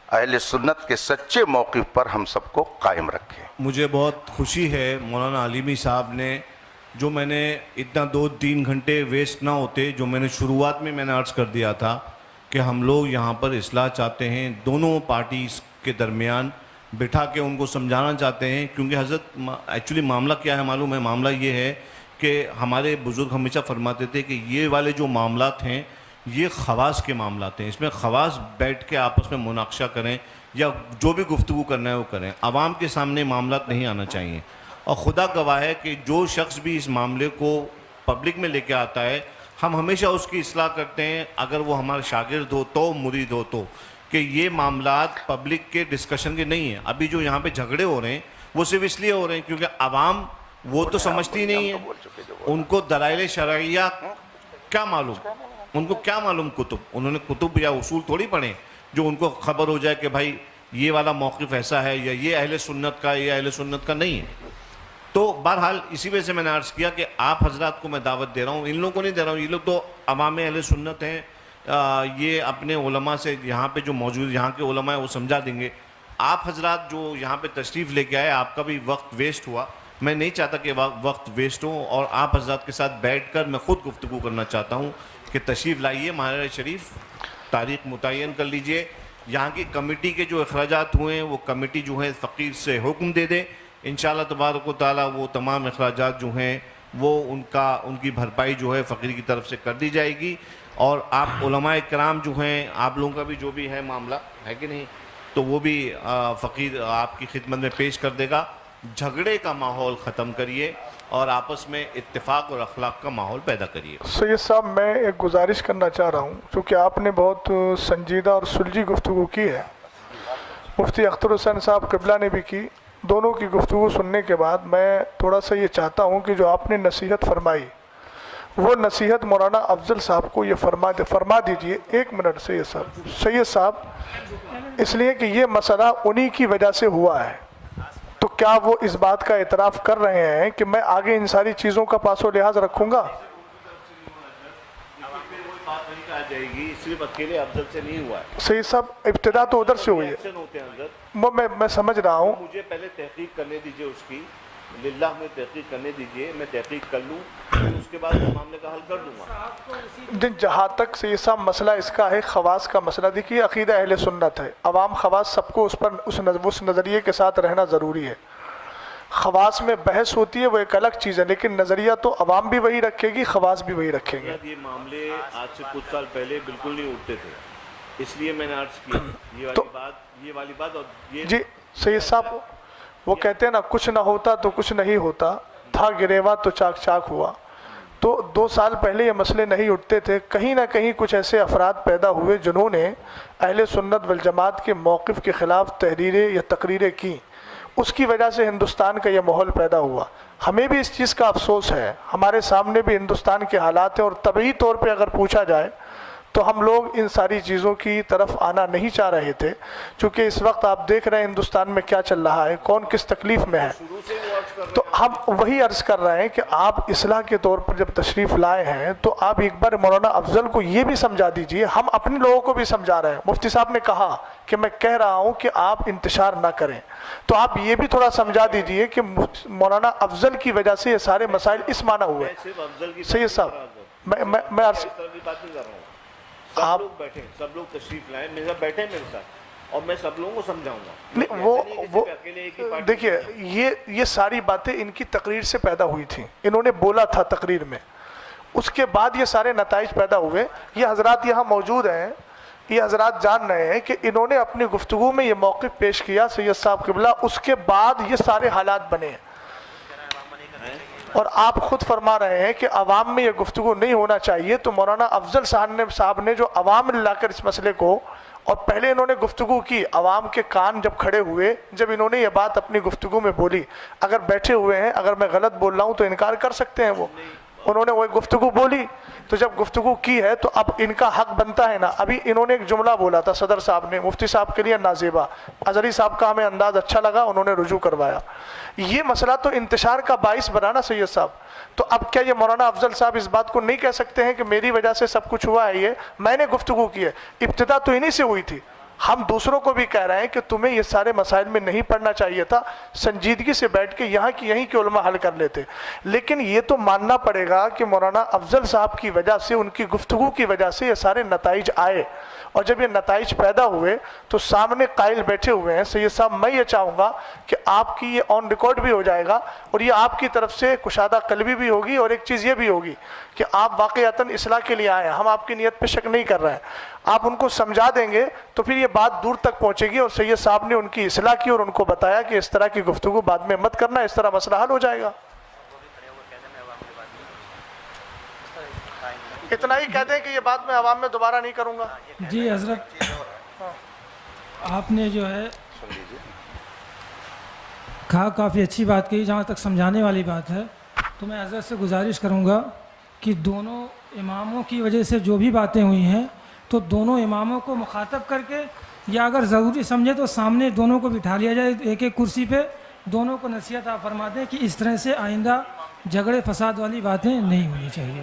اہل سنت کے سچے موقف پر ہم سب کو قائم رکھے. مجھے بہت خوشی ہے مولانا علیمی صاحب نے، جو میں نے اتنا 2-3 گھنٹے ویسٹ نہ ہوتے، جو میں نے شروعات میں نے عرض کر دیا تھا کہ ہم لوگ یہاں پر اصلاح چاہتے ہیں، دونوں پارٹیز کے درمیان بٹھا کے ان کو سمجھانا چاہتے ہیں. کیونکہ حضرت ایکچولی معاملہ کیا ہے معلوم ہے؟ معاملہ یہ ہے کہ ہمارے بزرگ ہمیشہ فرماتے تھے کہ یہ والے جو معاملات ہیں یہ خواص کے معاملات ہیں. اس میں خواص بیٹھ کے آپس میں مناقشہ کریں یا جو بھی گفتگو کرنا ہے وہ کریں. عوام کے سامنے معاملات نہیں آنا چاہیے. اور خدا گواہ ہے کہ جو شخص بھی اس معاملے کو پبلک میں لے کے آتا ہے، ہم ہمیشہ اس کی اصلاح کرتے ہیں، اگر وہ ہمارا شاگرد ہو تو، مرید ہو تو، کہ یہ معاملات پبلک کے ڈسکشن کے نہیں ہیں. ابھی جو یہاں پہ جھگڑے ہو رہے ہیں وہ صرف اس لیے ہو رہے ہیں کیونکہ عوام وہ تو سمجھتی نہیں ہے. ان کو دلائل شرعیہ کیا معلوم؟ ان کو کیا معلوم کتب؟ انہوں نے کتب یا اصول تھوڑی پڑھے جو ان کو خبر ہو جائے کہ بھائی یہ والا موقف ایسا ہے یا یہ اہل سنت کا، یہ اہل سنت کا نہیں ہے. تو بہرحال اسی وجہ سے میں نے عرض کیا کہ آپ حضرات کو میں دعوت دے رہا ہوں، ان لوگوں کو نہیں دے رہا ہوں. یہ لوگ تو عوام اہل سنت ہیں، یہ اپنے علماء سے یہاں پہ جو موجود یہاں کے علماء ہیں وہ سمجھا دیں گے. آپ حضرات جو یہاں پہ تشریف لے کے آئے, آپ کا بھی وقت ویسٹ ہوا. میں نہیں چاہتا کہ وقت ویسٹ ہو, اور آپ حضرات کے ساتھ بیٹھ کر میں خود گفتگو کرنا چاہتا ہوں کہ تشریف لائیے ماہر شریف, تاریخ متعین کر لیجئے. یہاں کی کمیٹی کے جو اخراجات ہوئے ہیں وہ کمیٹی جو ہے فقیر سے حکم دے دے, انشاءاللہ تبارک و تعالیٰ وہ تمام اخراجات جو ہیں وہ ان کی بھرپائی جو ہے فقیر کی طرف سے کر دی جائے گی. اور آپ علماء کرام جو ہیں, آپ لوگوں کا بھی جو بھی ہے معاملہ ہے کہ نہیں, تو وہ بھی فقیر آپ کی خدمت میں پیش کر دے گا. جھگڑے کا ماحول ختم کریے اور آپس میں اتفاق اور اخلاق کا ماحول پیدا کریے. سید صاحب, میں ایک گزارش کرنا چاہ رہا ہوں, چونکہ آپ نے بہت سنجیدہ اور سلجھی گفتگو کی ہے. مفتی اختر حسین صاحب قبلہ نے بھی کی. دونوں کی گفتگو سننے کے بعد میں تھوڑا سا یہ چاہتا ہوں کہ جو آپ نے نصیحت فرمائی وہ نصیحت مولانا افضل صاحب کو یہ فرما دیجئے. ایک منٹ سید صاحب, اس لیے کہ یہ مسئلہ انہی کی وجہ سے ہوا ہے, تو کیا وہ اس بات کا اعتراف کر رہے ہیں کہ میں آگے ان ساری چیزوں کا پاس و لحاظ رکھوں گا؟ جائے گی صرف اکیلے افضل سے نہیں ہوا ہے سید صاحب, ابتدا تو ادھر سے ہوئی ہے. میں سمجھ رہا ہوں. مجھے پہلے تحقیق کرنے دیجئے اس کی, للہ میں تحقیق کرنے دیجئے, میں تحقیق کر لوں, اس کے بعد معاملے کا حل کر دوں گا. جہاں تک سید صاحب مسئلہ اس کا ہے خواص کا مسئلہ, دیکھیے عقیدہ اہل سنت ہے, عوام خواص سب کو اس نظریے کے ساتھ رہنا ضروری ہے. خواص میں بحث ہوتی ہے وہ ایک الگ چیز ہے, لیکن نظریہ تو عوام بھی وہی رکھے گی, خواص بھی وہی رکھیں گے. یہ معاملے آج سے کچھ سال پہلے بالکل نہیں اٹھتے تھے, اس لیے میں نے عرض کیا یہ والی بات. اور یہ جی سید صاحب, وہ کہتے ہیں نا, کچھ نہ ہوتا تو کچھ نہیں ہوتا, تھا گریوا تو چاک چاک ہوا. تو 2 سال پہلے یہ مسئلے نہیں اٹھتے تھے. کہیں نہ کہیں کچھ ایسے افراد پیدا ہوئے جنہوں نے اہل سنت والجماعت کے موقف کے خلاف تحریریں یا تقریریں کی, اس کی وجہ سے ہندوستان کا یہ ماحول پیدا ہوا. ہمیں بھی اس چیز کا افسوس ہے, ہمارے سامنے بھی ہندوستان کے حالات ہیں, اور طبعی طور پہ اگر پوچھا جائے تو ہم لوگ ان ساری چیزوں کی طرف آنا نہیں چاہ رہے تھے, چونکہ اس وقت آپ دیکھ رہے ہیں ہندوستان میں کیا چل رہا ہے, کون کس تکلیف میں ہے. تو ہم وہی عرض کر رہے ہیں کہ آپ اصلاح کے طور پر جب تشریف لائے ہیں تو آپ ایک بار مولانا افضل کو یہ بھی سمجھا دیجئے. ہم اپنے لوگوں کو بھی سمجھا رہے ہیں. مفتی صاحب نے کہا کہ میں کہہ رہا ہوں کہ آپ انتشار نہ کریں, تو آپ یہ بھی تھوڑا سمجھا دیجئے کہ مولانا افضل کی وجہ سے یہ سارے مسائل اس معنی ہوئے. سید صاحب, میں عرض آپ لوگ بیٹھیں, سب لوگ تشریف لائیں, میرے ساتھ بیٹھیں میرے ساتھ, اور میں سب لوگوں کو سمجھاؤں گا. نہیں, وہ دیکھیے یہ ساری باتیں ان کی تقریر سے پیدا ہوئی تھیں, انہوں نے بولا تھا تقریر میں, اس کے بعد یہ سارے نتائج پیدا ہوئے. یہ حضرات یہاں موجود ہیں, یہ حضرات جان رہے ہیں کہ انہوں نے اپنی گفتگو میں یہ موقف پیش کیا سید صاحب قبلہ, اس کے بعد یہ سارے حالات بنے ہیں. اور آپ خود فرما رہے ہیں کہ عوام میں یہ گفتگو نہیں ہونا چاہیے. تو مولانا افضل صاحب نے جو عوام لا کر اس مسئلے کو, اور پہلے انہوں نے گفتگو کی, عوام کے کان جب کھڑے ہوئے, جب انہوں نے یہ بات اپنی گفتگو میں بولی, اگر بیٹھے ہوئے ہیں, اگر میں غلط بول رہا ہوں تو انکار کر سکتے ہیں. انہوں نے وہ گفتگو بولی, تو جب گفتگو کی ہے تو اب ان کا حق بنتا ہے نا. ابھی انہوں نے ایک جملہ بولا تھا صدر صاحب نے, مفتی صاحب کے لیے نازیبا, اظہری صاحب کا ہمیں انداز اچھا لگا, انہوں نے رجوع کروایا. یہ مسئلہ تو انتشار کا باعث بنا نا سید صاحب. تو اب کیا یہ مولانا افضل صاحب اس بات کو نہیں کہہ سکتے ہیں کہ میری وجہ سے سب کچھ ہوا ہے, یہ میں نے گفتگو کی ہے, ابتدا تو انہی سے ہوئی تھی. ہم دوسروں کو بھی کہہ رہے ہیں کہ تمہیں یہ سارے مسائل میں نہیں پڑھنا چاہیے تھا, سنجیدگی سے بیٹھ کے یہیں کے علماء حل کر لیتے. لیکن یہ تو ماننا پڑے گا کہ مولانا افضل صاحب کی وجہ سے, ان کی گفتگو کی وجہ سے یہ سارے نتائج آئے, اور جب یہ نتائج پیدا ہوئے تو سامنے قائل بیٹھے ہوئے ہیں. سید صاحب, میں یہ چاہوں گا کہ آپ کی یہ آن ریکارڈ بھی ہو جائے گا, اور یہ آپ کی طرف سے کشادہ قلبی بھی ہوگی, اور ایک چیز یہ بھی ہوگی کہ آپ واقعتاً اصلاح کے لیے آئے ہیں. ہم آپ کی نیت پہ شک نہیں کر رہے ہیں. آپ ان کو سمجھا دیں گے تو پھر یہ بات دور تک پہنچے گی, اور سید صاحب نے ان کی اصلاح کی اور ان کو بتایا کہ اس طرح کی گفتگو بعد میں مت کرنا, اس طرح مسئلہ حل ہو جائے گا. اتنا ہی کہہ دیں کہ یہ بات میں عوام میں دوبارہ نہیں کروں گا. جی حضرت, آپ نے جو ہے کہا, کافی اچھی بات کہی. جہاں تک سمجھانے والی بات ہے تو میں حضرت سے گزارش کروں گا کہ دونوں اماموں کی وجہ سے جو بھی باتیں ہوئی ہیں تو دونوں اماموں کو مخاطب کر کے, یا اگر ضروری سمجھے تو سامنے دونوں کو بٹھا لیا جائے ایک ایک کرسی پہ, دونوں کو نصیحت آپ فرما دیں کہ اس طرح سے آئندہ جھگڑے فساد والی باتیں نہیں ہونی چاہیے.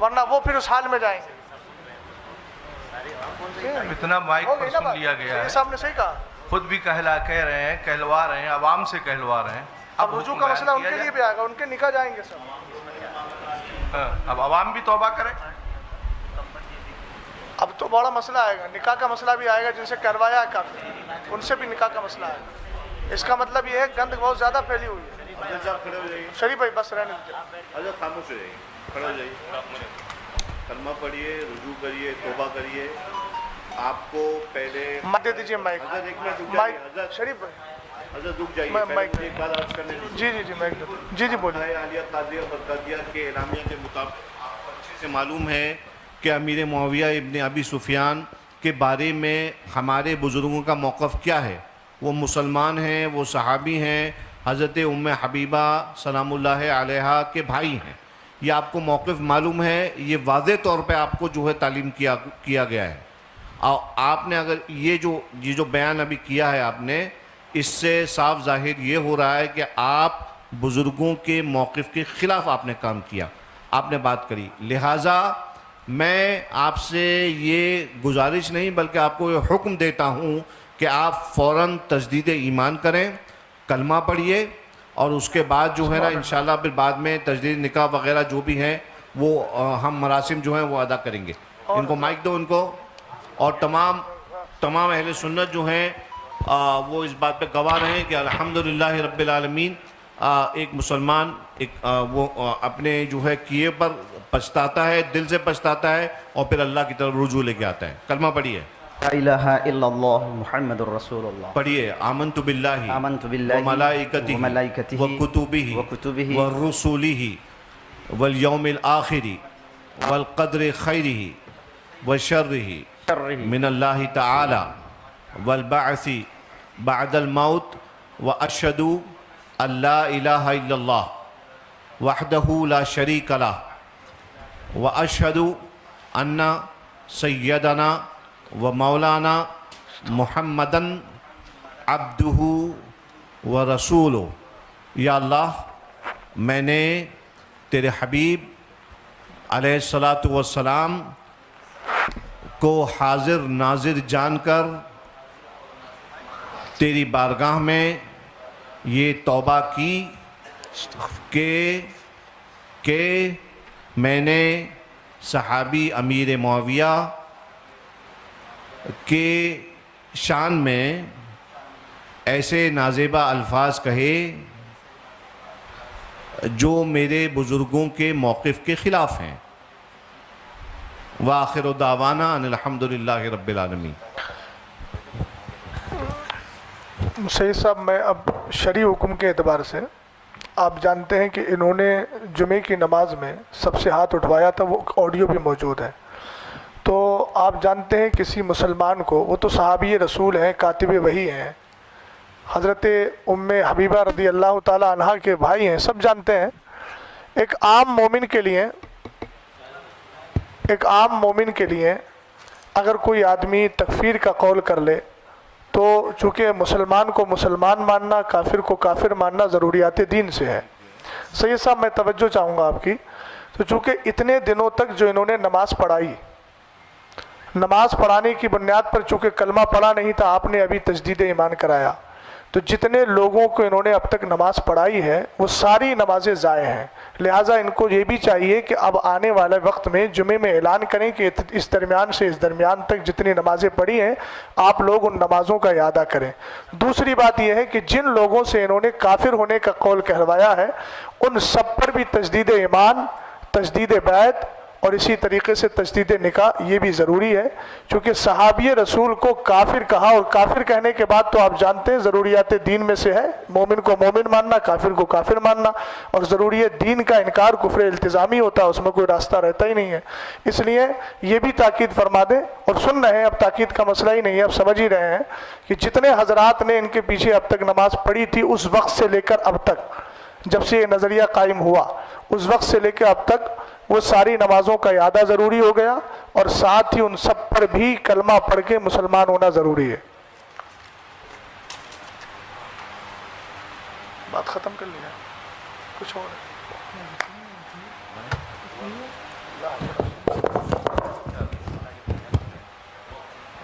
ورنہ وہ پھر اس حال میں جائیں گے. اتنا مائک ہو پر گئی نا سن بات؟ لیا گیا یہ ہے، صاحب نے صحیح کہا. خود بھی کہہ رہے ہیں، کہلوا رہے ہیں، عوام سے کہلوا رہے ہیں. اب رجوع کا مسئلہ ان کے لیے بھی آئے گا، ان کے نکاح جائیں گے سب. اب عوام بھی توبہ کرے. اب تو بڑا مسئلہ آئے گا، نکاح کا مسئلہ بھی آئے گا. جن سے کروایا ہے کافر، ان سے بھی نکاح کا مسئلہ آئے گا. اس کا مطلب یہ ہے گند بہت زیادہ پھیلی ہوئی ہے. شریف بھائی بس رہنے دیجیے. حضرت خاموش ہو جائیے، کھڑے ہو جائیے، کلمہ پڑھیے، رجوع کریے، توبہ کریے. آپ کو پہلے مائک دے دیجیے. مائک حضرت ایک منٹ رک مائک جائیے. حضرت شریف بھائی حضرت رک جائیے. مائک پہلے ایک بات عرض کرنے دیجیے. جی جی جی مائک دے. جی جی بولیے. عالیہ قادریہ برکاتیہ کے اعلامیہ کے مطابق آپ کو اچھے سے معلوم ہے کہ امیر معاویہ ابن ابی سفیان کے بارے میں ہمارے بزرگوں کا موقف کیا ہے. وہ مسلمان ہیں، وہ صحابی ہیں، حضرت ام حبیبہ سلام اللہ علیہا کے بھائی ہیں. یہ آپ کو موقف معلوم ہے. یہ واضح طور پہ آپ کو جو ہے تعلیم کیا گیا ہے. اور آپ نے اگر یہ جو بیان ابھی کیا ہے آپ نے، اس سے صاف ظاہر یہ ہو رہا ہے کہ آپ بزرگوں کے موقف کے خلاف آپ نے کام کیا، آپ نے بات کری. لہٰذا میں آپ سے یہ گزارش نہیں بلکہ آپ کو یہ حکم دیتا ہوں کہ آپ فوراً تجدید ایمان کریں، کلمہ پڑھیے، اور اس کے بعد جو ہے نا انشاءاللہ پھر بعد میں تجدید نکاح وغیرہ جو بھی ہیں وہ ہم مراسم جو ہیں وہ ادا کریں گے. ان کو مائک دو ان کو. اور تمام اہل سنت جو ہیں وہ اس بات پہ گواہ رہیں کہ الحمدللہ رب العالمین ایک مسلمان وہ اپنے جو ہے کیے پر پچھتاتا ہے، دل سے پچھتاتا ہے، اور پھر اللہ کی طرف رجوع لے کے آتا ہے. کلمہ پڑھیے. لا الہ الا اللہ محمد الرسول اللہ. پڑھیے. آمنت باللہ وملائکتہ وکتبہ ورسولہ والیوم الآخر والقدر خیرہ وشرہ من اللہ تعالی والبعث بعد الموت واشہد ان لا الہ الا اللہ وحدہ لا شریک لہ واشہد ان سیدنا و مولانا محمدن عبدہ و رسولہ. یا اللہ، میں نے تیرے حبیب علیہ السلام کو حاضر ناظر جان کر تیری بارگاہ میں یہ توبہ کی کہ میں نے صحابی امیر معاویہ کے شان میں ایسے نازیبہ الفاظ کہے جو میرے بزرگوں کے موقف کے خلاف ہیں. وآخر دعوانا ان الحمدللہ رب العالمین. سید صاحب، میں اب شرعی حکم کے اعتبار سے، آپ جانتے ہیں کہ انہوں نے جمعے کی نماز میں سب سے ہاتھ اٹھوایا تھا، وہ آڈیو بھی موجود ہے. تو آپ جانتے ہیں کسی مسلمان کو، وہ تو صحابی رسول ہیں، کاتب وحی ہیں، حضرت ام حبیبہ رضی اللہ تعالی عنہ کے بھائی ہیں، سب جانتے ہیں. ایک عام مومن کے لیے اگر کوئی آدمی تکفیر کا قول کر لے تو چونکہ مسلمان کو مسلمان ماننا، کافر کو کافر ماننا ضروریات دین سے ہے. سید صاحب، میں توجہ چاہوں گا آپ کی. تو چونکہ اتنے دنوں تک جو انہوں نے نماز پڑھائی، نماز پڑھانے کی بنیاد پر چونکہ کلمہ پڑھا نہیں تھا، آپ نے ابھی تجدید ایمان کرایا، تو جتنے لوگوں کو انہوں نے اب تک نماز پڑھائی ہے وہ ساری نمازیں ضائع ہیں. لہٰذا ان کو یہ بھی چاہیے کہ اب آنے والے وقت میں جمعے میں اعلان کریں کہ اس درمیان سے اس درمیان تک جتنی نمازیں پڑھی ہیں آپ لوگ ان نمازوں کا اعادہ کریں. دوسری بات یہ ہے کہ جن لوگوں سے انہوں نے کافر ہونے کا قول کہلوایا ہے ان سب پر بھی تجدید ایمان، تجدید بیعت اور اسی طریقے سے تجدید نکاح یہ بھی ضروری ہے. چونکہ صحابی رسول کو کافر کہا، اور کافر کہنے کے بعد تو آپ جانتے ہیں ضروریات دین میں سے ہے مومن کو مومن ماننا، کافر کو کافر ماننا، اور ضروریات دین کا انکار کفر التزامی ہوتا ہے، اس میں کوئی راستہ رہتا ہی نہیں ہے. اس لیے یہ بھی تاکید فرما دیں. اور سن رہے ہیں، اب تاکید کا مسئلہ ہی نہیں ہے، اب سمجھ ہی رہے ہیں کہ جتنے حضرات نے ان کے پیچھے اب تک نماز پڑھی تھی اس وقت سے لے کر اب تک، جب سے یہ نظریہ قائم ہوا اس وقت سے لے کے اب تک، وہ ساری نمازوں کا اعادہ ضروری ہو گیا، اور ساتھ ہی ان سب پر بھی کلمہ پڑھ کے مسلمان ہونا ضروری ہے. بات ختم کر لیا، کچھ اور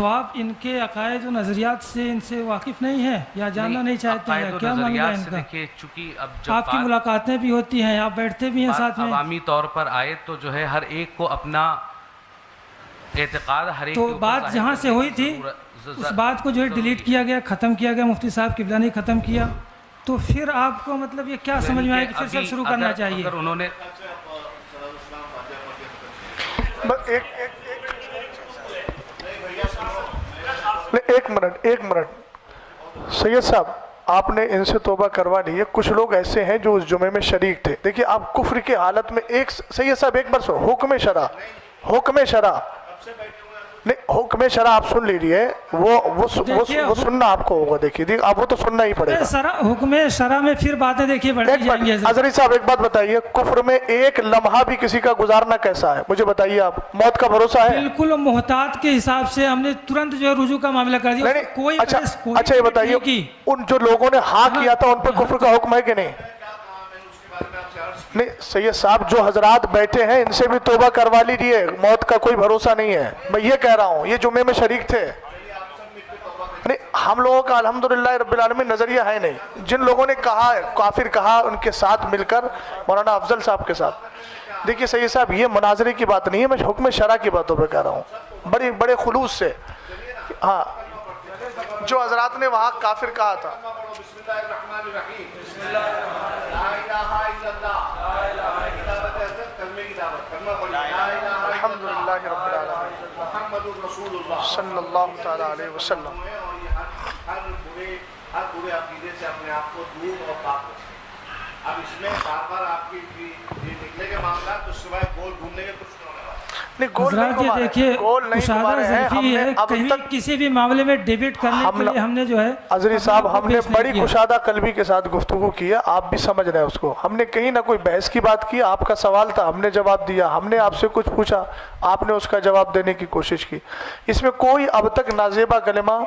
تو آپ ان کے عقائد و نظریات سے ان سے واقف نہیں ہیں یا جاننا نہیں چاہتے ہیں؟ کیا معاملہ ہے ان کا؟ دیکھیے چونکہ اب جب آپ کی ملاقاتیں بھی ہوتی ہیں، آپ بیٹھتے بھی ہیں ساتھ میں، عوامی طور پر آئے تو جو ہے ہر ایک کو اپنا اعتقاد ہر ایک تو بات جہاں سے ہوئی تھی اس بات کو جو ہے ڈیلیٹ کیا گیا، ختم کیا گیا، مفتی صاحب قبلہ نے ختم کیا، تو پھر آپ کو مطلب یہ کیا سمجھ میں آئے کہ پھر سے شروع کرنا چاہیے؟ اگر انہوں نے ایک منٹ سید صاحب، آپ نے ان سے توبہ کروا لی ہے، کچھ لوگ ایسے ہیں جو اس جمعے میں شریک تھے. دیکھیے آپ کفر کی حالت میں سید صاحب ایک بار حکم شرع نہیں، حکم شرع آپ سن لیجیے، وہ سننا آپ کو ہوگا. دیکھیے آپ وہ تو سننا ہی پڑے گا. حکم شرع میں پھر باتیں دیکھیے بڑھتی جائیں گی. حضرت صاحب ایک بات بتائیے، کفر میں ایک لمحہ بھی کسی کا گزارنا کیسا ہے؟ مجھے بتائیے، آپ موت کا بھروسہ ہے؟ بالکل محتاط کے حساب سے ہم نے ترنت جو ہے رجوع کا معاملہ کر دیا. کوئی اچھا یہ بتائیے، ان جو لوگوں نے ہاں کیا تھا ان پہ کفر کا حکم ہے کہ نہیں؟ نہیں سید صاحب، جو حضرات بیٹھے ہیں ان سے بھی توبہ کروا لیجیے، موت کا کوئی بھروسہ نہیں ہے. میں یہ کہہ رہا ہوں، یہ جمعے میں شریک تھے. نہیں، ہم لوگوں کا الحمدللہ رب العالمین نظریہ ہے نہیں. جن لوگوں نے کہا کافر کہا، ان کے ساتھ مل کر مولانا افضل صاحب کے ساتھ. دیکھیے سید صاحب، یہ مناظرے کی بات نہیں ہے، میں حکم شرع کی باتوں پہ کہہ رہا ہوں بڑے خلوص سے. ہاں، جو حضرات نے وہاں کافر کہا تھا. الحمدللہ رب العالمین محمد رسول اللہ صلی اللہ تعالی علیہ وسلم. ہر برے عقیدے سے اپنے آپ کو دور اور پاک رکھیں. اب اس میں بار بار آپ کی یہ نکلے کے معاملات تو سوائے گول گھومنے کے کچھ حضرات یہ دیکھیے مشاہدہ ظرفی ہے، کہیں کسی بھی معاملے میں ڈیبیٹ کرنے کے لیے ہم نے جو ہے حضرت صاحب ہم نے بڑی کشادہ قلبی کے ساتھ گفتگو کی ہے. آپ بھی سمجھ رہے ہیں اس کو. ہم نے کہیں نہ کوئی بحث کی بات کی، آپ کا سوال تھا ہم نے جواب دیا، ہم نے آپ سے کچھ پوچھا آپ نے اس کا جواب دینے کی کوشش کی. اس میں کوئی اب تک نازیبہ کلمہ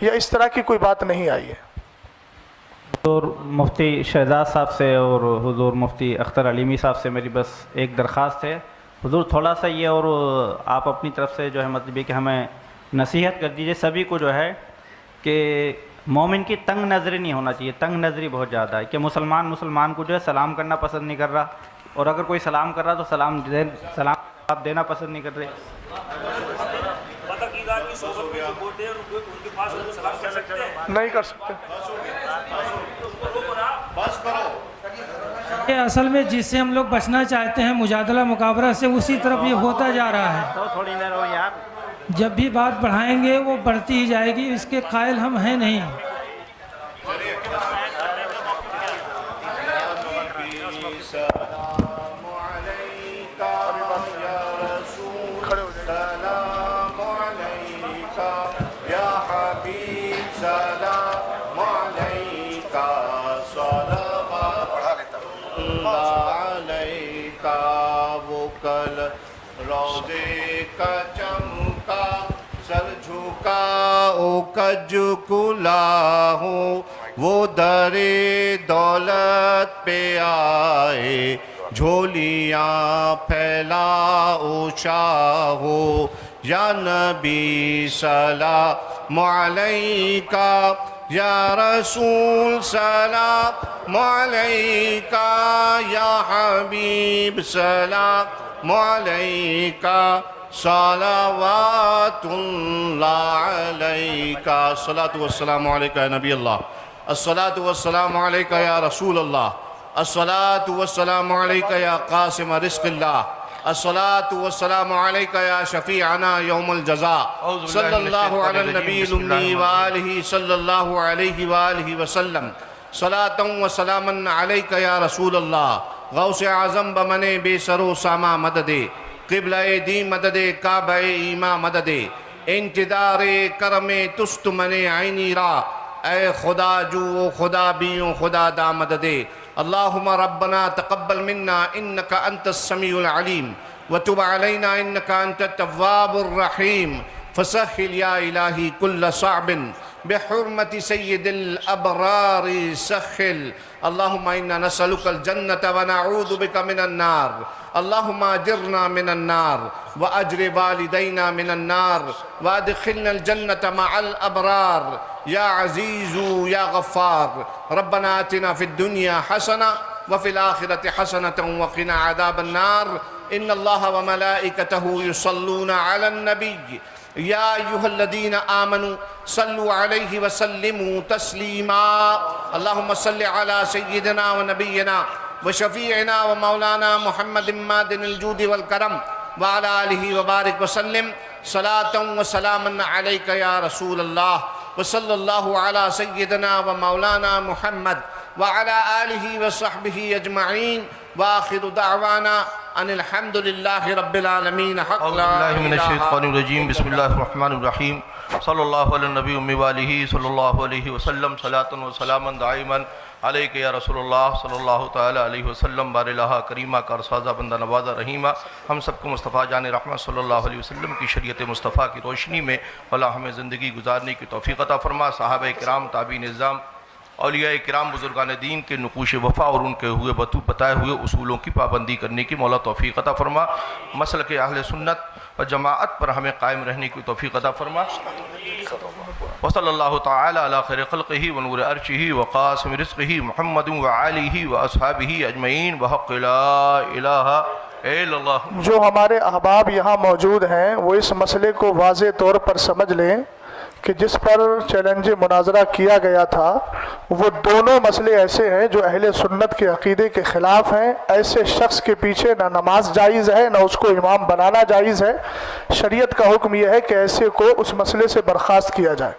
یا اس طرح کی کوئی بات نہیں آئی ہے. حضور مفتی شہزاد صاحب سے اور حضور مفتی اختر علیمی صاحب سے میری بس ایک درخواست ہے. حضور تھوڑا سا یہ، اور آپ اپنی طرف سے جو ہے مطلب یہ کہ ہمیں نصیحت کر دیجئے سبھی کو جو ہے کہ مومن کی تنگ نظری نہیں ہونا چاہیے. تنگ نظری بہت زیادہ ہے کہ مسلمان کو جو ہے سلام کرنا پسند نہیں کر رہا، اور اگر کوئی سلام کر رہا تو سلام آپ دینا پسند نہیں کر رہے. نہیں کر سکتے. اصل میں جس سے ہم لوگ بچنا چاہتے ہیں مجادلہ مقابلہ سے، اسی طرف یہ ہوتا جا رہا ہے. تھوڑی دیر ہو یار، جب بھی بات بڑھائیں گے وہ بڑھتی ہی جائے گی، اس کے قائل ہم ہیں نہیں. کج کلا ہو وہ در دولت پہ آئے، جھولیاں پھیلاؤ شاہو. یا نبی سلام علیکہ، یا رسول سلام علیکہ، یا حبیب سلام علیکہ، صلوات اللہ علیکہ. الصلاۃ والسلام علیکہ یا نبی اللہ، الصلاۃ والسلام علیکہ یا رسول اللہ، الصلاۃ والسلام علیکہ یا قاسم رزق اللہ، الصلاۃ والسلام علیکہ یا شفیعنا یوم الجزاء. صلی اللہ علی النبی الامی وآلہ صلی اللہ علیہ وآلہ وسلم. صلاۃ و سلاما علیکہ یا رسول اللہ، غوث اعظم بمن بے سر و ساما مدد، قبلہ دی مدد کعبہ ایما مدد، انتظار کرم تست من عینی را، اے خدا جو خدا بیوں خدا دا مدد. اللہم ربنا تقبل منا انکا انت السمیع العلیم وتب علینا انکا انت التواب الرحیم. فسہل یا الہی کل صعب بحرمت سید الابرار سخل. اللہم انا نسألک الجنة ونعوذ بک من النار. اللهم اجرنا من النار واجر والدينا من النار وادخلنا الجنة مع الأبرار يا عزيز يا غفار. ربنا آتنا في الدنيا حسنة وفي الآخرة حسنة وقنا عذاب النار. إن الله وملائكته يصلون على النبي يا أيها الذين آمنوا صلوا عليه وسلموا تسليما. اللهم صل على سيدنا ونبينا وشفيعنا ومولانا محمد مادن الجود والكرم وعلى آله وبارك وسلم صلاة وسلاما عليك يا رسول الله. وصلى الله على سيدنا ومولانا محمد وعلى آله وصحبه أجمعين. وآخر دعوانا أن الحمد لله رب العالمين. حق أعوذ لا بالله من إله الشيطان الرجيم. بسم الله الرحمن الرحيم. صلى الله على النبي وآله صلى الله عليه وسلم صلاة وسلاما دائما عليك يا رسول اللہ صلی اللہ تعالیٰ علیہ وسلم. بار الہ کریمہ کا رسازہ بندہ نوازہ رحیمہ ہم سب کو مصطفیٰ جان رحمت صلی اللہ علیہ وسلم کی شریعت مصطفیٰ کی روشنی میں اللہ ہمیں زندگی گزارنے کی توفیق عطا فرما. صحابہ کرام، تابعین نظام، اولیاء کرام، بزرگان دین کے نقوش وفا اور ان کے ہوئے بتائے ہوئے اصولوں کی پابندی کرنے کی مولا توفیق عطا فرما. مسلک اہل سنت و جماعت پر ہمیں قائم رہنے کی توفیق عطا فرما. وصلی اللہ تعالی علی خیر خلقہ ونور عرشہ وقاسم رزقہ محمد وآلہ واصحابہ اجمعین بحق لا الہ الا اللہ. جو ہمارے احباب یہاں موجود ہیں وہ اس مسئلے کو واضح طور پر سمجھ لیں کہ جس پر چیلنج مناظرہ کیا گیا تھا وہ دونوں مسئلے ایسے ہیں جو اہل سنت کے عقیدے کے خلاف ہیں. ایسے شخص کے پیچھے نہ نماز جائز ہے نہ اس کو امام بنانا جائز ہے. شریعت کا حکم یہ ہے کہ ایسے کو اس مسئلے سے برخاست کیا جائے.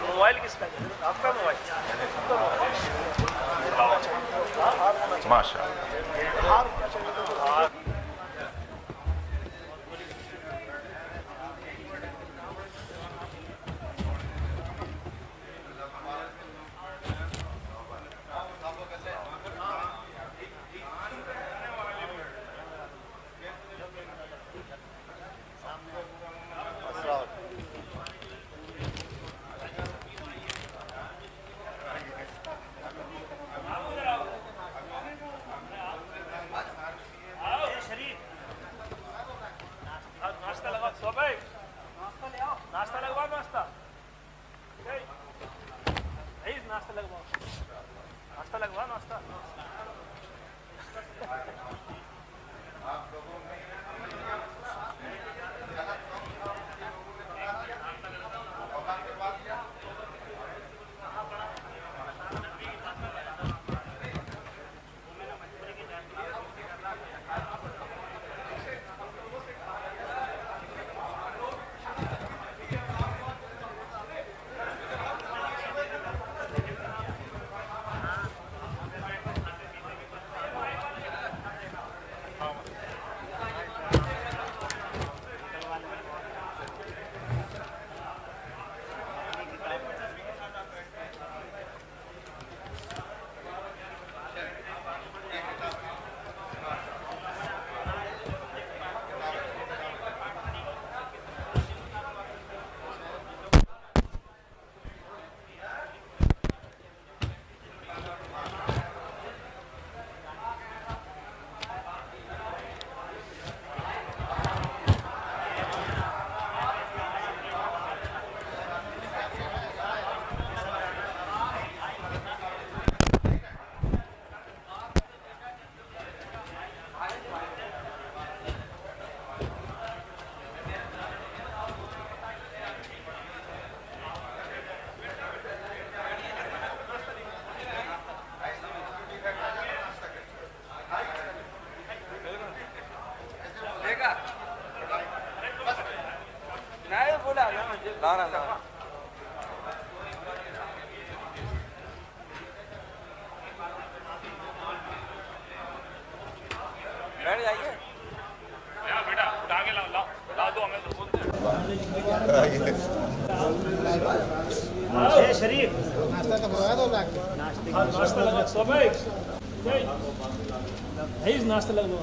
موبائل کس کا ہے؟ آپ کا موبائل؟ ماشاء اللہ. شریف ناشتہ لگا